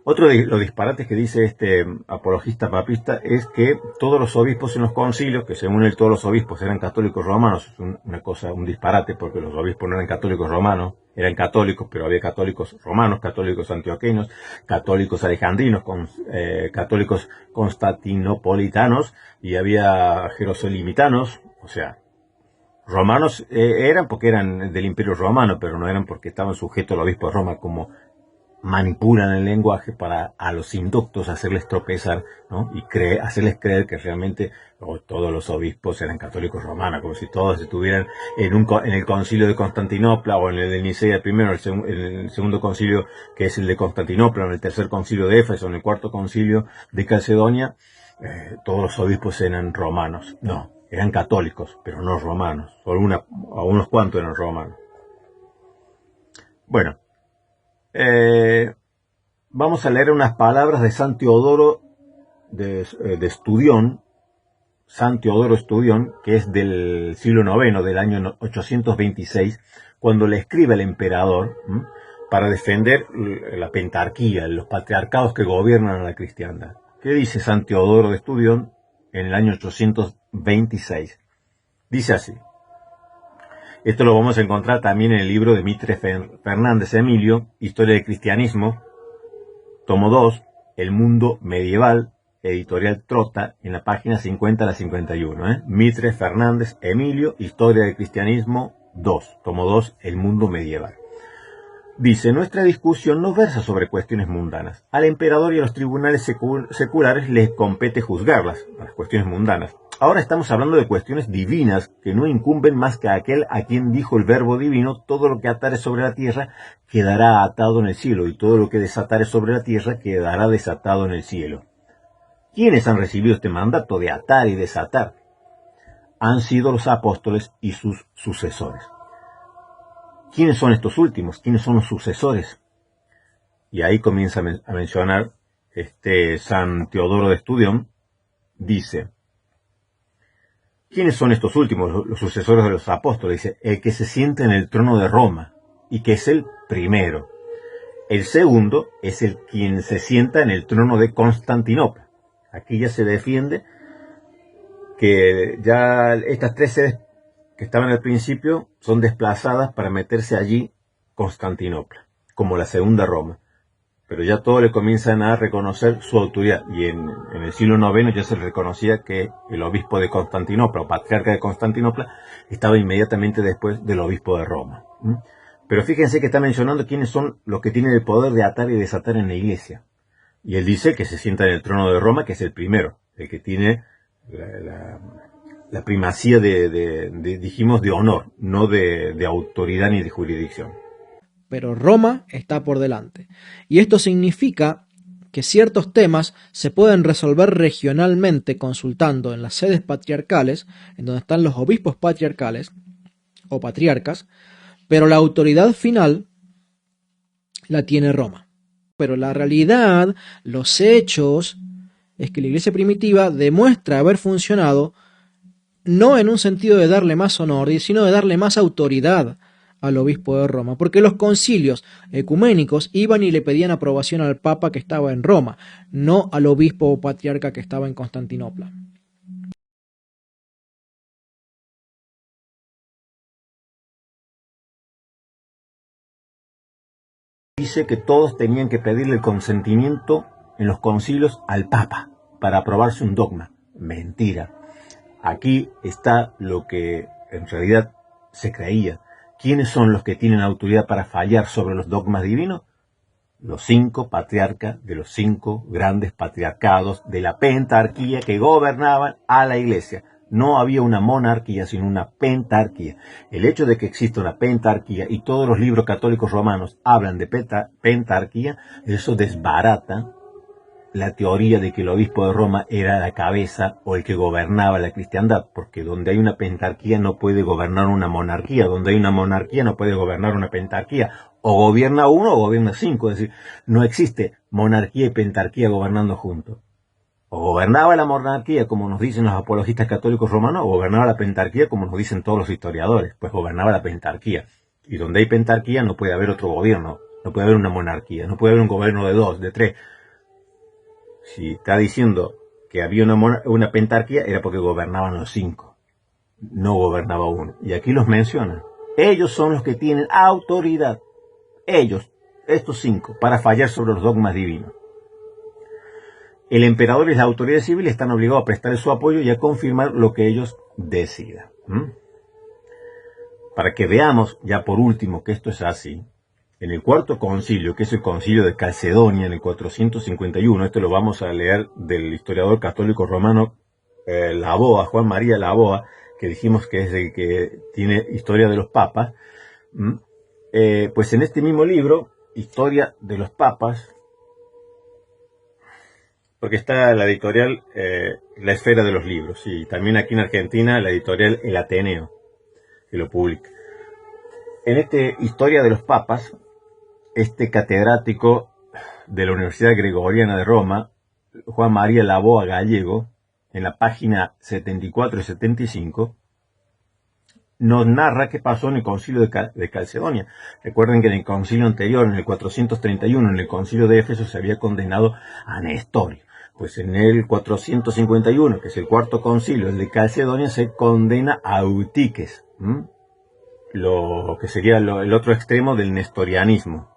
Speaker 1: Otro de los disparates que dice este apologista papista es que todos los obispos en los concilios, que según él todos los obispos eran católicos romanos, es un disparate, porque los obispos no eran católicos romanos, eran católicos, pero había católicos romanos, católicos antioqueños, católicos alejandrinos, católicos constantinopolitanos, y había jerosolimitanos, o sea, romanos eran porque eran del Imperio Romano, pero no eran porque estaban sujetos al obispo de Roma, como manipulan el lenguaje para a los inductos hacerles tropezar, ¿no? Y hacerles creer que realmente todos los obispos eran católicos romanos, como si todos estuvieran en el concilio de Constantinopla, o en el de Nicea primero, en el segundo concilio, que es el de Constantinopla, o en el tercer concilio de Éfeso, en el cuarto concilio de Calcedonia, todos los obispos eran romanos. No, eran católicos, pero no romanos. Solo unos cuantos eran romanos. Bueno, vamos a leer unas palabras de San Teodoro de Estudión, San Teodoro Estudión, que es del siglo IX, del año 826, cuando le escribe al emperador para defender la pentarquía, los patriarcados que gobiernan a la cristiandad. ¿Qué dice San Teodoro de Estudión en el año 826? Dice así. Esto lo vamos a encontrar también en el libro de Mitre Fernández Emilio, Historia del Cristianismo, tomo 2, El mundo medieval, Editorial Trota, en la página 50 a la 51. Mitre Fernández Emilio, Historia del Cristianismo 2, tomo 2, El mundo medieval. Dice, nuestra discusión no versa sobre cuestiones mundanas. Al emperador y a los tribunales seculares les compete juzgarlas, las cuestiones mundanas. Ahora estamos hablando de cuestiones divinas que no incumben más que a aquel a quien dijo el verbo divino, todo lo que atare sobre la tierra quedará atado en el cielo, y todo lo que desatare sobre la tierra quedará desatado en el cielo. ¿Quiénes han recibido este mandato de atar y desatar? Han sido los apóstoles y sus sucesores. ¿Quiénes son estos últimos? ¿Quiénes son los sucesores? Y ahí comienza a mencionar San Teodoro de Estudión. Dice, ¿quiénes son estos últimos, los sucesores de los apóstoles? Dice, el que se sienta en el trono de Roma, y que es el primero. El segundo es el quien se sienta en el trono de Constantinopla. Aquí ya se defiende que ya estas tres sedes que estaban al principio son desplazadas para meterse allí Constantinopla, como la segunda Roma. Pero ya todos le comienzan a reconocer su autoridad, y en el siglo IX ya se reconocía que el obispo de Constantinopla, o patriarca de Constantinopla, estaba inmediatamente después del obispo de Roma. Pero fíjense que está mencionando quiénes son los que tienen el poder de atar y desatar en la iglesia. Y él dice que se sienta en el trono de Roma, que es el primero, el que tiene la primacía dijimos, de honor, no de autoridad ni de jurisdicción.
Speaker 2: Pero Roma está por delante. Y esto significa que ciertos temas se pueden resolver regionalmente consultando en las sedes patriarcales, en donde están los obispos patriarcales o patriarcas, pero la autoridad final la tiene Roma. Pero la realidad, los hechos, es que la iglesia primitiva demuestra haber funcionado no en un sentido de darle más honor, sino de darle más autoridad al obispo de Roma, porque los concilios ecuménicos iban y le pedían aprobación al papa que estaba en Roma, no al obispo o patriarca que estaba en Constantinopla.
Speaker 1: Dice que todos tenían que pedirle el consentimiento en los concilios al papa para aprobarse un dogma. Mentira. Aquí está lo que en realidad se creía. ¿Quiénes son los que tienen autoridad para fallar sobre los dogmas divinos? Los 5 patriarcas de los 5 grandes patriarcados de la pentarquía que gobernaban a la iglesia. No había una monarquía, sino una pentarquía. El hecho de que exista una pentarquía y todos los libros católicos romanos hablan de pentarquía, eso desbarata la teoría de que el obispo de Roma era la cabeza o el que gobernaba la cristiandad, porque donde hay una pentarquía no puede gobernar una monarquía, donde hay una monarquía no puede gobernar una pentarquía, o gobierna uno o gobierna 5, es decir, no existe monarquía y pentarquía gobernando juntos. O gobernaba la monarquía, como nos dicen los apologistas católicos romanos, o gobernaba la pentarquía, como nos dicen todos los historiadores, pues gobernaba la pentarquía. Y donde hay pentarquía no puede haber otro gobierno, no puede haber una monarquía, no puede haber un gobierno de 2, de 3. Si está diciendo que había una pentarquía, era porque gobernaban los 5, no gobernaba uno. Y aquí los mencionan. Ellos son los que tienen autoridad, ellos, estos 5, para fallar sobre los dogmas divinos. El emperador y las autoridades civiles están obligados a prestar su apoyo y a confirmar lo que ellos decidan. Para que veamos, ya por último, que esto es así, en el cuarto concilio, que es el concilio de Calcedonia, en el 451, esto lo vamos a leer del historiador católico romano Laboa, Juan María Laboa, que dijimos que es el que tiene Historia de los Papas, pues en este mismo libro, Historia de los Papas, porque está la editorial La Esfera de los Libros, y también aquí en Argentina la editorial El Ateneo, que lo publica. En este Historia de los Papas, este catedrático de la Universidad Gregoriana de Roma, Juan María Laboa Gallego, en la página 74 y 75, nos narra qué pasó en el concilio de Calcedonia. Recuerden que en el concilio anterior, en el 431, en el concilio de Éfeso, se había condenado a Nestorio. Pues en el 451, que es el cuarto concilio, el de Calcedonia, se condena a Eutiques, lo que sería el otro extremo del nestorianismo.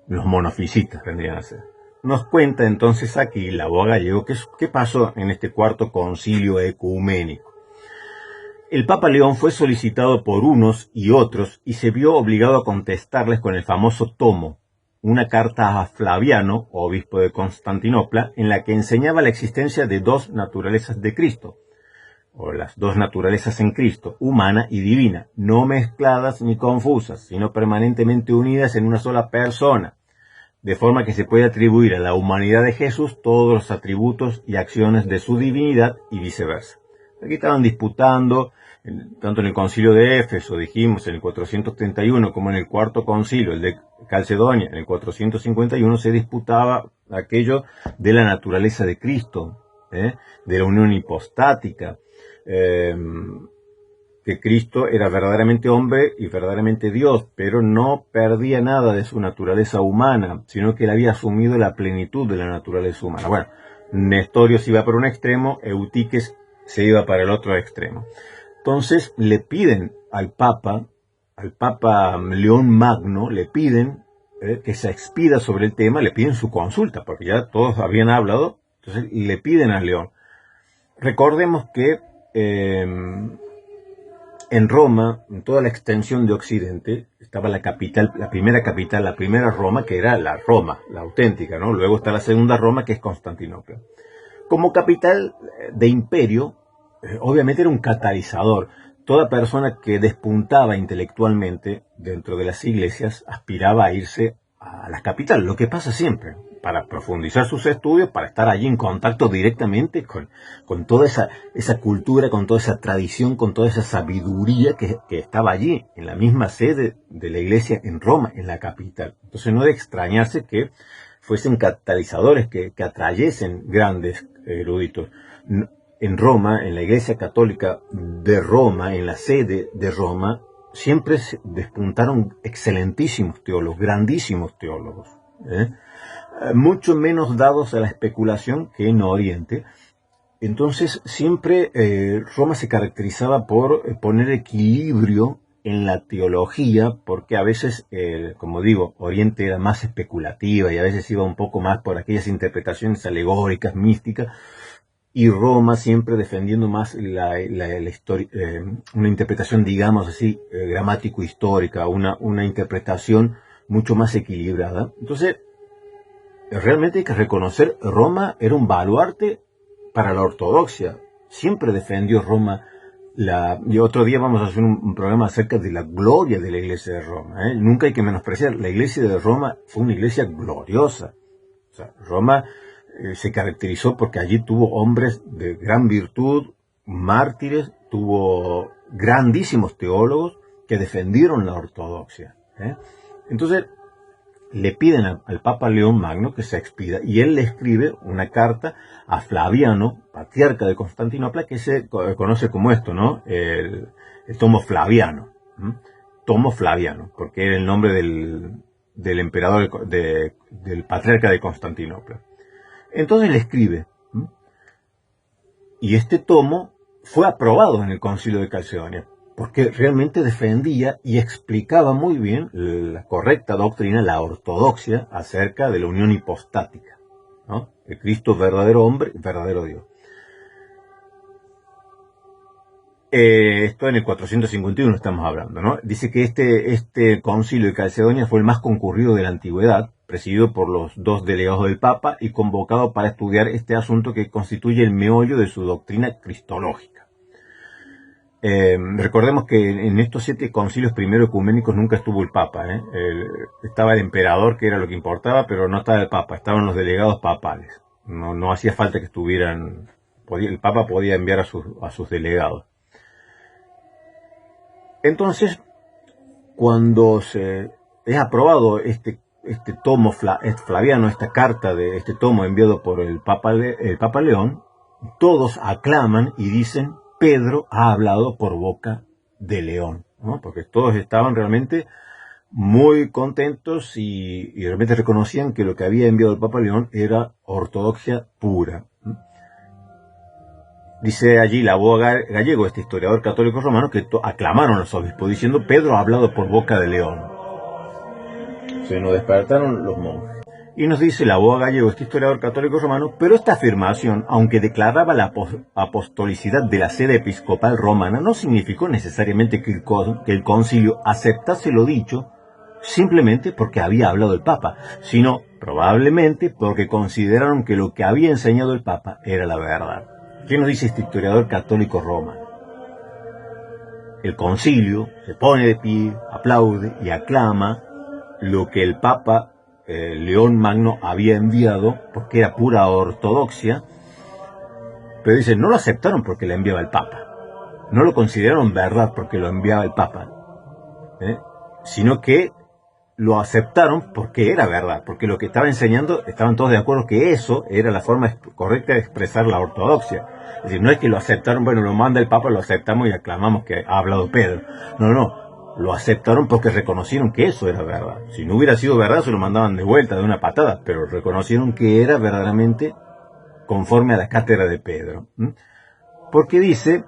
Speaker 1: Los monofisitas vendrían a ser. Nos cuenta entonces aquí la abogado Gallego qué pasó en este cuarto concilio ecuménico. El Papa León fue solicitado por unos y otros y se vio obligado a contestarles con el famoso tomo, una carta a Flaviano, obispo de Constantinopla, en la que enseñaba la existencia de dos naturalezas de Cristo, o las dos naturalezas en Cristo, humana y divina, no mezcladas ni confusas, sino permanentemente unidas en una sola persona, de forma que se puede atribuir a la humanidad de Jesús todos los atributos y acciones de su divinidad y viceversa. Aquí estaban disputando, tanto en el concilio de Éfeso, dijimos, en el 431, como en el cuarto concilio, el de Calcedonia, en el 451, se disputaba aquello de la naturaleza de Cristo, de la unión hipostática, que Cristo era verdaderamente hombre y verdaderamente Dios, pero no perdía nada de su naturaleza humana, sino que él había asumido la plenitud de la naturaleza humana. Bueno, Nestorio se iba para un extremo, Eutiques se iba para el otro extremo. Entonces le piden al Papa León Magno, le piden que se expida sobre el tema, le piden su consulta, porque ya todos habían hablado, entonces le piden a León. Recordemos que en Roma, en toda la extensión de Occidente, estaba la capital, la primera Roma, que era la Roma, la auténtica, ¿no? Luego está la segunda Roma, que es Constantinopla. Como capital de imperio, obviamente era un catalizador. Toda persona que despuntaba intelectualmente dentro de las iglesias aspiraba a irse a la capital, lo que pasa siempre, para profundizar sus estudios, para estar allí en contacto directamente con toda esa cultura, con toda esa tradición, con toda esa sabiduría que estaba allí, en la misma sede de la iglesia en Roma, en la capital. Entonces no de extrañarse que fuesen catalizadores, que atrayesen grandes eruditos. En Roma, en la iglesia católica de Roma, en la sede de Roma, siempre se despuntaron excelentísimos teólogos, grandísimos teólogos, mucho menos dados a la especulación que en Oriente. Entonces siempre Roma se caracterizaba por poner equilibrio en la teología, porque a veces, como digo, Oriente era más especulativa y a veces iba un poco más por aquellas interpretaciones alegóricas, místicas, y Roma siempre defendiendo más la historia, una interpretación, digamos así, gramático-histórica, una interpretación mucho más equilibrada. Entonces, realmente hay que reconocer, Roma era un baluarte para la ortodoxia. Siempre defendió Roma. Y otro día vamos a hacer un programa acerca de la gloria de la iglesia de Roma. Nunca hay que menospreciar. La iglesia de Roma fue una iglesia gloriosa. O sea, Roma se caracterizó porque allí tuvo hombres de gran virtud, mártires, tuvo grandísimos teólogos que defendieron la ortodoxia. Entonces, le piden al Papa León Magno que se expida, y él le escribe una carta a Flaviano, patriarca de Constantinopla, que se conoce como esto, ¿no? El tomo Flaviano. Tomo Flaviano, porque era el nombre del emperador, del patriarca de Constantinopla. Entonces le escribe, y este tomo fue aprobado en el concilio de Calcedonia, porque realmente defendía y explicaba muy bien la correcta doctrina, la ortodoxia, acerca de la unión hipostática, ¿no? El Cristo verdadero hombre, verdadero Dios. Esto en el 451 estamos hablando, ¿no? Dice que este concilio de Calcedonia fue el más concurrido de la antigüedad, presidido por los dos delegados del Papa y convocado para estudiar este asunto que constituye el meollo de su doctrina cristológica. Recordemos que en estos 7 concilios primero ecuménicos nunca estuvo el Papa. Estaba el emperador, que era lo que importaba, pero no estaba el Papa, estaban los delegados papales. No hacía falta que estuvieran, el Papa podía enviar a sus delegados. Entonces, cuando se es aprobado este tomo Flaviano, esta carta de este tomo enviado por el Papa León, todos aclaman y dicen: Pedro ha hablado por boca de León, ¿no? Porque todos estaban realmente muy contentos y realmente reconocían que lo que había enviado el Papa León era ortodoxia pura. Dice allí la abogado Gallego, este historiador católico romano, que aclamaron los obispos diciendo: Pedro ha hablado por boca de León. Se nos despertaron los monjes. Y nos dice el abogado gallego, este historiador católico romano, pero esta afirmación, aunque declaraba la apostolicidad de la sede episcopal romana, no significó necesariamente que el concilio aceptase lo dicho simplemente porque había hablado el Papa, sino probablemente porque consideraron que lo que había enseñado el Papa era la verdad. ¿Qué nos dice este historiador católico romano? El concilio se pone de pie, aplaude y aclama lo que el Papa León Magno había enviado, porque era pura ortodoxia, pero dice, no lo aceptaron porque le enviaba el Papa, no lo consideraron verdad porque lo enviaba el Papa, sino que lo aceptaron porque era verdad, porque lo que estaba enseñando, estaban todos de acuerdo que eso era la forma correcta de expresar la ortodoxia. Es decir, no es que lo aceptaron, bueno, lo manda el Papa, lo aceptamos y aclamamos que ha hablado Pedro. No, lo aceptaron porque reconocieron que eso era verdad. Si no hubiera sido verdad, se lo mandaban de vuelta, de una patada, pero reconocieron que era verdaderamente conforme a la cátedra de Pedro. Porque dice,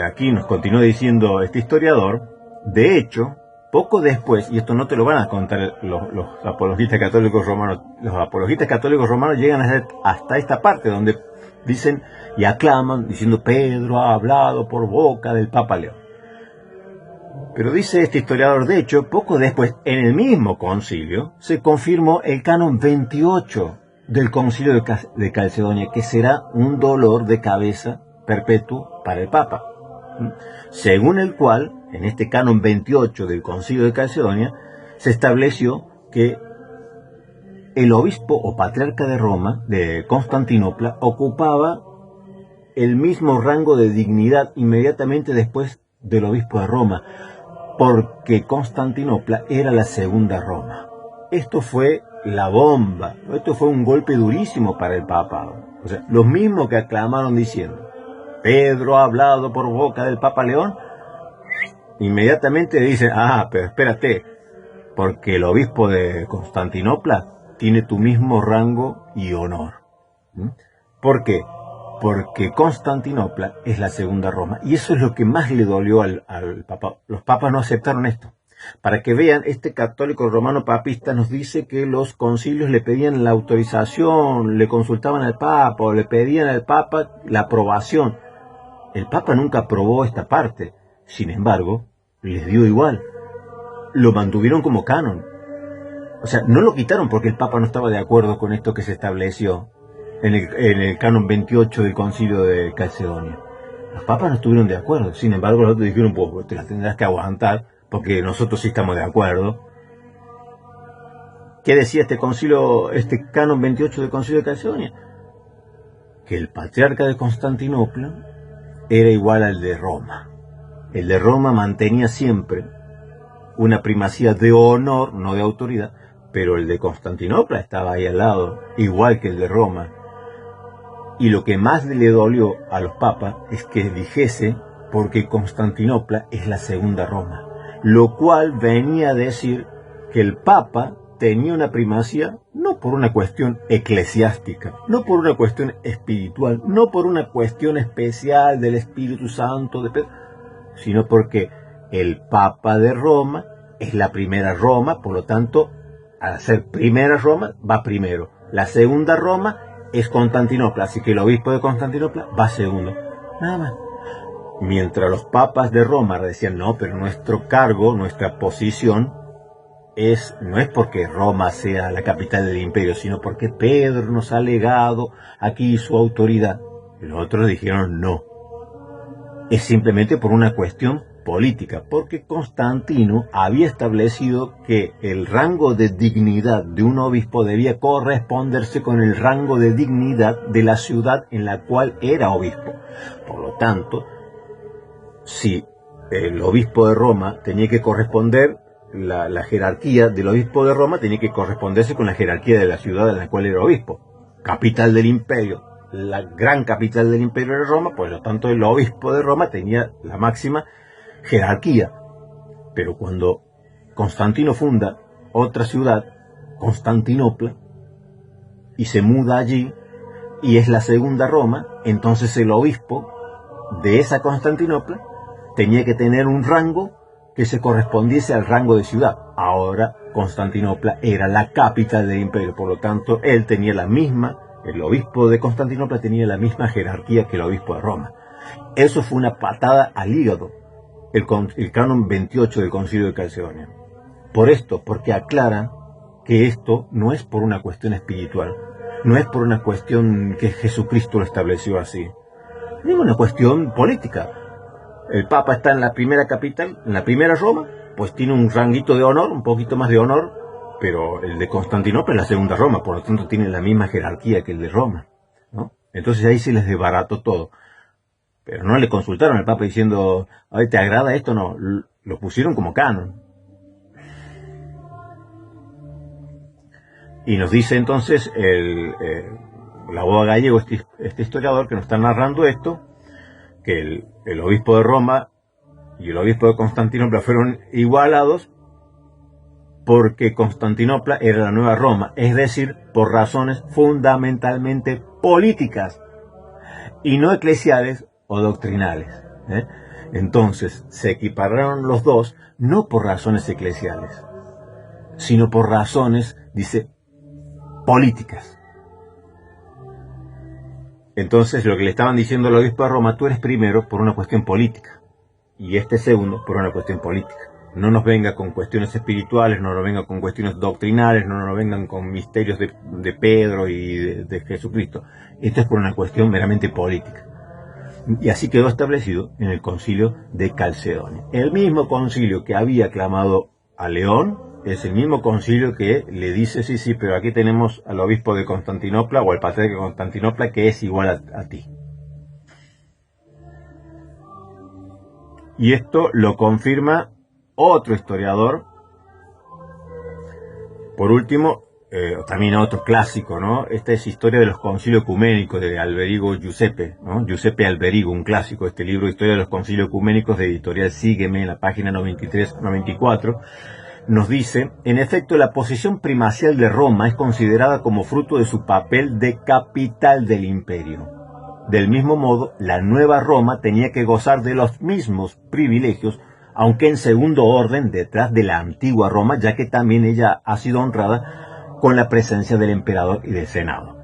Speaker 1: aquí nos continúa diciendo este historiador, de hecho, poco después, y esto no te lo van a contar los apologistas católicos romanos, los apologistas católicos romanos llegan hasta esta parte donde dicen y aclaman diciendo Pedro ha hablado por boca del Papa León. Pero dice este historiador, de hecho, poco después, en el mismo concilio, se confirmó el canon 28 del concilio de Calcedonia, que será un dolor de cabeza perpetuo para el Papa. Según el cual, en este canon 28 del concilio de Calcedonia, se estableció que el obispo o patriarca de Roma, de Constantinopla, ocupaba el mismo rango de dignidad inmediatamente después del obispo de Roma, porque Constantinopla era la segunda Roma. Esto fue la bomba, esto fue un golpe durísimo para el papado. O sea, los mismos que aclamaron diciendo, Pedro ha hablado por boca del Papa León, inmediatamente dicen, pero espérate, porque el obispo de Constantinopla tiene tu mismo rango y honor. ¿Por qué? Porque Constantinopla es la segunda Roma. Y eso es lo que más le dolió al Papa. Los papas no aceptaron esto. Para que vean, este católico romano papista nos dice que los concilios le pedían la autorización, le consultaban al Papa, o le pedían al Papa la aprobación. El Papa nunca aprobó esta parte. Sin embargo, les dio igual. Lo mantuvieron como canon. O sea, no lo quitaron porque el Papa no estaba de acuerdo con esto que se estableció en el canon 28 del concilio de Calcedonia. Los papas no estuvieron de acuerdo. Sin embargo, los otros dijeron, pues te las tendrás que aguantar porque nosotros sí estamos de acuerdo. ¿Qué decía este canon 28 del concilio de Calcedonia? Que el patriarca de Constantinopla era igual al de Roma. El de Roma mantenía siempre una primacía de honor, no de autoridad, pero el de Constantinopla estaba ahí al lado, igual que el de Roma. Y lo que más le dolió a los papas es que dijese porque Constantinopla es la segunda Roma, lo cual venía a decir que el Papa tenía una primacía no por una cuestión eclesiástica, no por una cuestión espiritual, no por una cuestión especial del Espíritu Santo, sino porque el Papa de Roma es la primera Roma, por lo tanto, al ser primera Roma, va primero. La segunda Roma es Constantinopla, así que el obispo de Constantinopla va segundo. Nada más. Mientras los papas de Roma decían, no, pero nuestro cargo, nuestra posición, no es porque Roma sea la capital del imperio, sino porque Pedro nos ha legado aquí su autoridad. Y los otros dijeron, no. Es simplemente por una cuestión política, porque Constantino había establecido que el rango de dignidad de un obispo debía corresponderse con el rango de dignidad de la ciudad en la cual era obispo. Por lo tanto, si el obispo de Roma tenía que corresponder, la jerarquía del obispo de Roma tenía que corresponderse con la jerarquía de la ciudad en la cual era obispo, capital del imperio. La gran capital del imperio de Roma, por lo tanto el obispo de Roma tenía la máxima jerarquía. Pero cuando Constantino funda otra ciudad, Constantinopla, y se muda allí, y es la segunda Roma, entonces el obispo de esa Constantinopla tenía que tener un rango que se correspondiese al rango de ciudad. Ahora Constantinopla era la capital del imperio, por lo tanto, él tenía la misma, el obispo de Constantinopla tenía la misma jerarquía que el obispo de Roma. Eso fue una patada al hígado, el canon 28 del Concilio de Calcedonia. Por esto, porque aclara que esto no es por una cuestión espiritual, no es por una cuestión que Jesucristo lo estableció así, es una cuestión política. El Papa está en la primera capital, en la primera Roma, pues tiene un ranguito de honor, un poquito más de honor, pero el de Constantinopla es la segunda Roma, por lo tanto tiene la misma jerarquía que el de Roma, ¿no? Entonces ahí se les desbarató todo. Pero no le consultaron al Papa diciendo, ay, ¿te agrada esto? No, lo pusieron como canon. Y nos dice entonces la boda gallego, este historiador que nos está narrando esto, que el obispo de Roma y el obispo de Constantinopla fueron igualados porque Constantinopla era la nueva Roma, es decir, por razones fundamentalmente políticas y no eclesiales o doctrinales, ¿eh? Entonces se equipararon los dos no por razones eclesiales, sino por razones, dice, políticas. Entonces lo que le estaban diciendo al obispo de Roma, tú eres primero por una cuestión política y este segundo por una cuestión política. No nos venga con cuestiones espirituales, no nos venga con cuestiones doctrinales, no nos vengan con misterios de Pedro y de Jesucristo. Esto es por una cuestión meramente política. Y así quedó establecido en el concilio de Calcedonia. El mismo concilio que había aclamado a León es el mismo concilio que le dice, sí, pero aquí tenemos al obispo de Constantinopla o al patriarca de Constantinopla que es igual a ti. Y esto lo confirma otro historiador. Por último, también otro clásico, ¿no? Esta es Historia de los Concilios Ecuménicos de Alberigo Giuseppe, ¿no? Giuseppe Alberigo, un clásico, este libro Historia de los Concilios Ecuménicos de editorial Sígueme, en la página 93-94, nos dice, en efecto, la posición primacial de Roma es considerada como fruto de su papel de capital del imperio. Del mismo modo, la nueva Roma tenía que gozar de los mismos privilegios, aunque en segundo orden detrás de la antigua Roma, ya que también ella ha sido honrada con la presencia del emperador y del senado.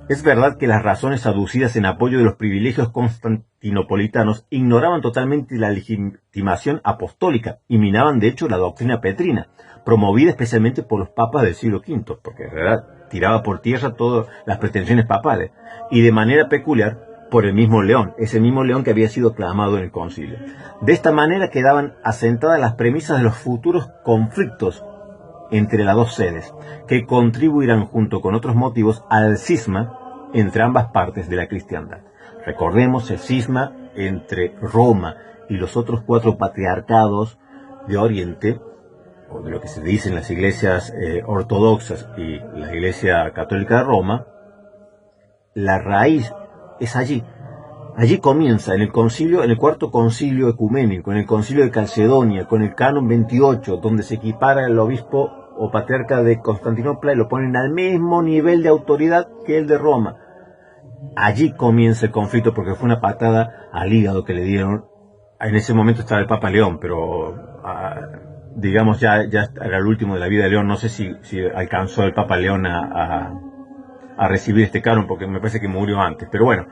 Speaker 1: Es verdad que las razones aducidas en apoyo de los privilegios constantinopolitanos ignoraban totalmente la legitimación apostólica y minaban de hecho la doctrina petrina, promovida especialmente por los papas del siglo V, porque en realidad tiraba por tierra todas las pretensiones papales, y de manera peculiar por el mismo León, ese mismo León que había sido aclamado en el concilio. De esta manera quedaban asentadas las premisas de los futuros conflictos entre las dos sedes, que contribuirán junto con otros motivos al cisma entre ambas partes de la cristiandad. Recordemos el cisma entre Roma y los otros 4 patriarcados de Oriente, o de lo que se dice en las iglesias ortodoxas y la iglesia católica de Roma. La raíz es allí. Allí comienza, en el concilio, en el cuarto concilio ecuménico, en el concilio de Calcedonia, con el canon 28, donde se equipara el obispo o patriarca de Constantinopla y lo ponen al mismo nivel de autoridad que el de Roma. Allí comienza el conflicto porque fue una patada al hígado que le dieron. En ese momento estaba el Papa León, pero digamos ya era el último de la vida de León. No sé si alcanzó el Papa León a recibir este canon, porque me parece que murió antes. Pero bueno,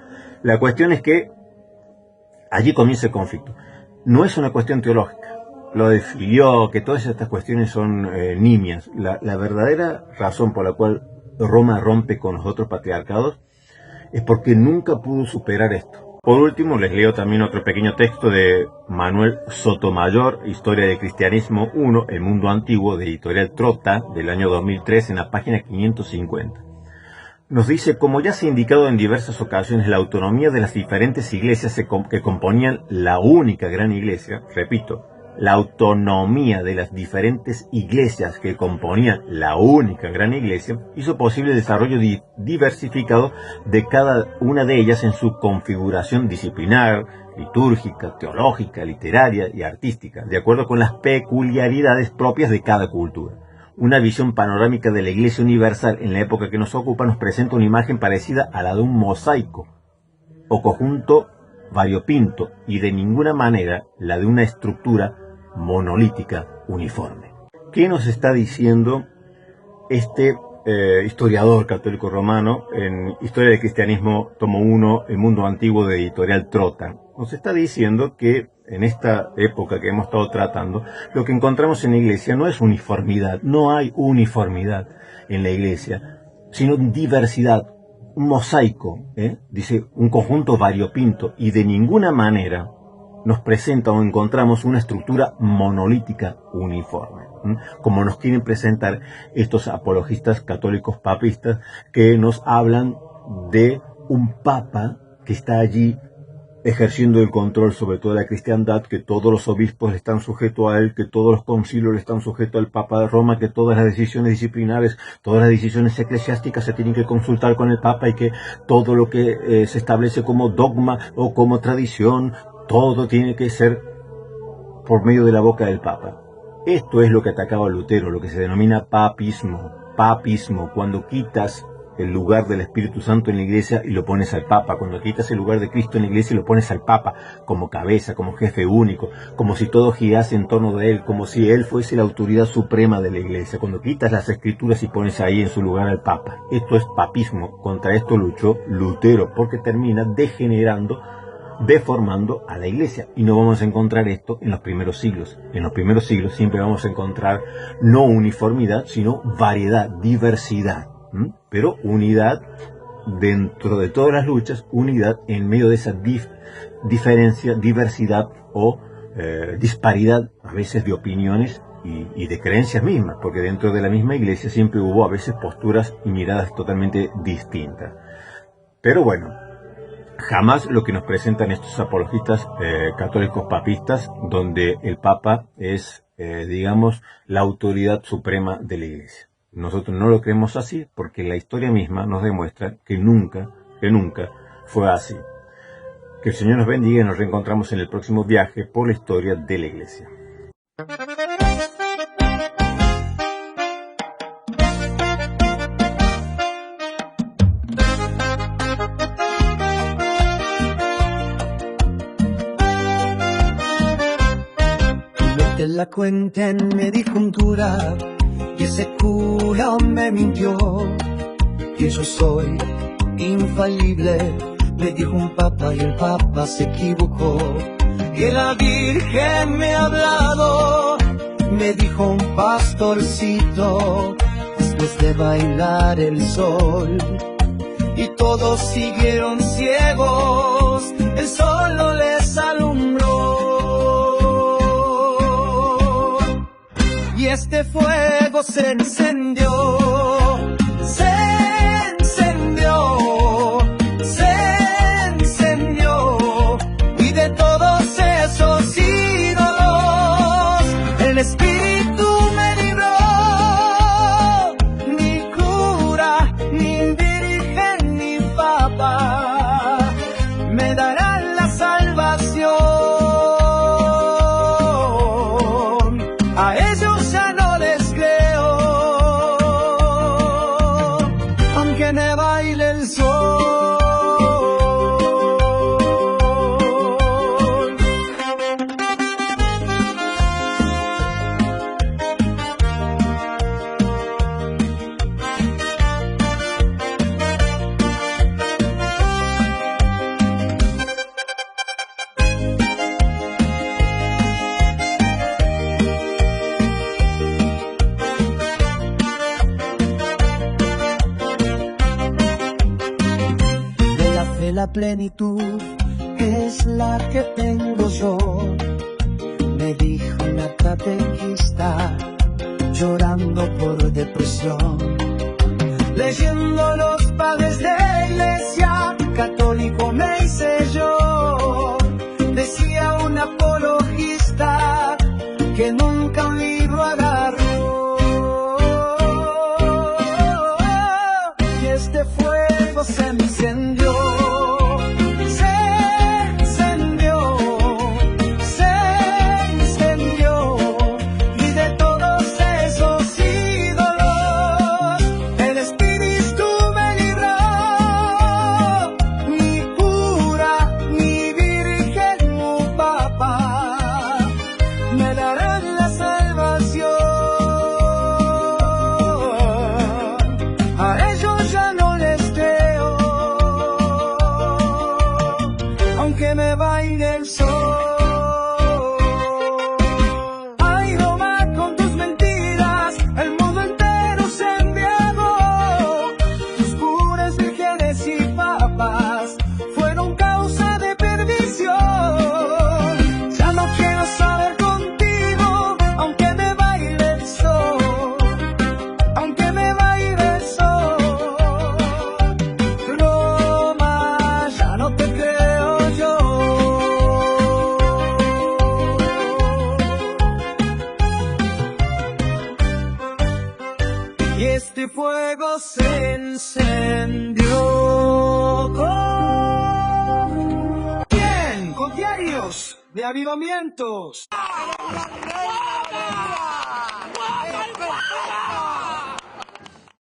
Speaker 1: la cuestión es que allí comienza el conflicto. No es una cuestión teológica. Lo de Filió, que todas estas cuestiones son nimias. La verdadera razón por la cual Roma rompe con los otros patriarcados es porque nunca pudo superar esto. Por último, les leo también otro pequeño texto de Manuel Sotomayor, Historia del Cristianismo 1, El Mundo Antiguo, de editorial Trotta, del año 2003, en la página 550. Nos dice, como ya se ha indicado en diversas ocasiones, la autonomía de las diferentes iglesias que componían la única gran iglesia, repito, la autonomía de las diferentes iglesias que componían la única gran iglesia hizo posible el desarrollo diversificado de cada una de ellas en su configuración disciplinar, litúrgica, teológica, literaria y artística, de acuerdo con las peculiaridades propias de cada cultura. Una visión panorámica de la Iglesia Universal en la época que nos ocupa nos presenta una imagen parecida a la de un mosaico o conjunto variopinto y de ninguna manera la de una estructura monolítica uniforme. ¿qué nos está diciendo este historiador católico romano en Historia del Cristianismo, tomo 1, El Mundo Antiguo, de Editorial Trota? Nos está diciendo que en esta época que hemos estado tratando, lo que encontramos en la iglesia no es uniformidad, no hay uniformidad en la iglesia, sino diversidad, un mosaico, dice, un conjunto variopinto, y de ninguna manera nos presenta o encontramos una estructura monolítica uniforme, como nos quieren presentar estos apologistas católicos papistas que nos hablan de un papa que está allí ejerciendo el control sobre toda la cristiandad, que todos los obispos están sujetos a él, que todos los concilios están sujetos al Papa de Roma, que todas las decisiones disciplinares, todas las decisiones eclesiásticas se tienen que consultar con el Papa, y que todo lo que se establece como dogma o como tradición, todo tiene que ser por medio de la boca del Papa. Esto es lo que atacaba Lutero, lo que se denomina papismo. Papismo, cuando quitas el lugar del Espíritu Santo en la iglesia y lo pones al Papa, cuando quitas el lugar de Cristo en la iglesia y lo pones al Papa como cabeza, como jefe único, como si todo girase en torno de él, como si él fuese la autoridad suprema de la iglesia, cuando quitas las escrituras y pones ahí en su lugar al Papa. Esto es papismo. Contra esto luchó Lutero, porque termina degenerando, deformando a la iglesia, y no vamos a encontrar esto en los primeros siglos. En los primeros siglos siempre vamos a encontrar no uniformidad, sino variedad, diversidad, pero unidad dentro de todas las luchas, unidad en medio de esa diferencia, diversidad o disparidad a veces de opiniones y de creencias mismas, porque dentro de la misma iglesia siempre hubo a veces posturas y miradas totalmente distintas. Pero bueno, jamás lo que nos presentan estos apologistas católicos papistas, donde el Papa es, digamos, la autoridad suprema de la iglesia. Nosotros no lo creemos así, porque la historia misma nos demuestra que nunca fue así. Que el Señor nos bendiga y nos reencontramos en el próximo viaje por la historia de la iglesia.
Speaker 3: Te la cuenta en me dijo un cura, y ese cura me mintió, que yo soy infalible. Me dijo un papa y el papa se equivocó, que la Virgen me ha hablado. Me dijo un pastorcito después de bailar el sol, y todos siguieron ciegos, el sol no les alumbró. Y este fuego se encendió, se encendió, se encendió, y de todos esos ídolos el Espíritu me libró. Ni cura, ni virgen, ni papa me darán la salvación. A ellos ya no les creo, aunque me baile el sol. La plenitud es la que tengo yo, me dijo una catequista llorando por depresión. Leyendo los padres de la iglesia, católico me hice yo. Decía un apologista que nunca un libro agarró, y este fuego se encendió. Ni cura, ni virgen, ni papa aunque me baile el sol. Ay, Roma, con tus mentiras, el mundo entero se embriagó. Tus curas, vírgenes y papas fueron causa de perdición. Ya no quiero saber contigo, aunque me baile el sol, aunque me baile el sol. Roma, ya no te creo yo. Y este fuego se encendió con... ¿Quién? Con diarios de avivamientos.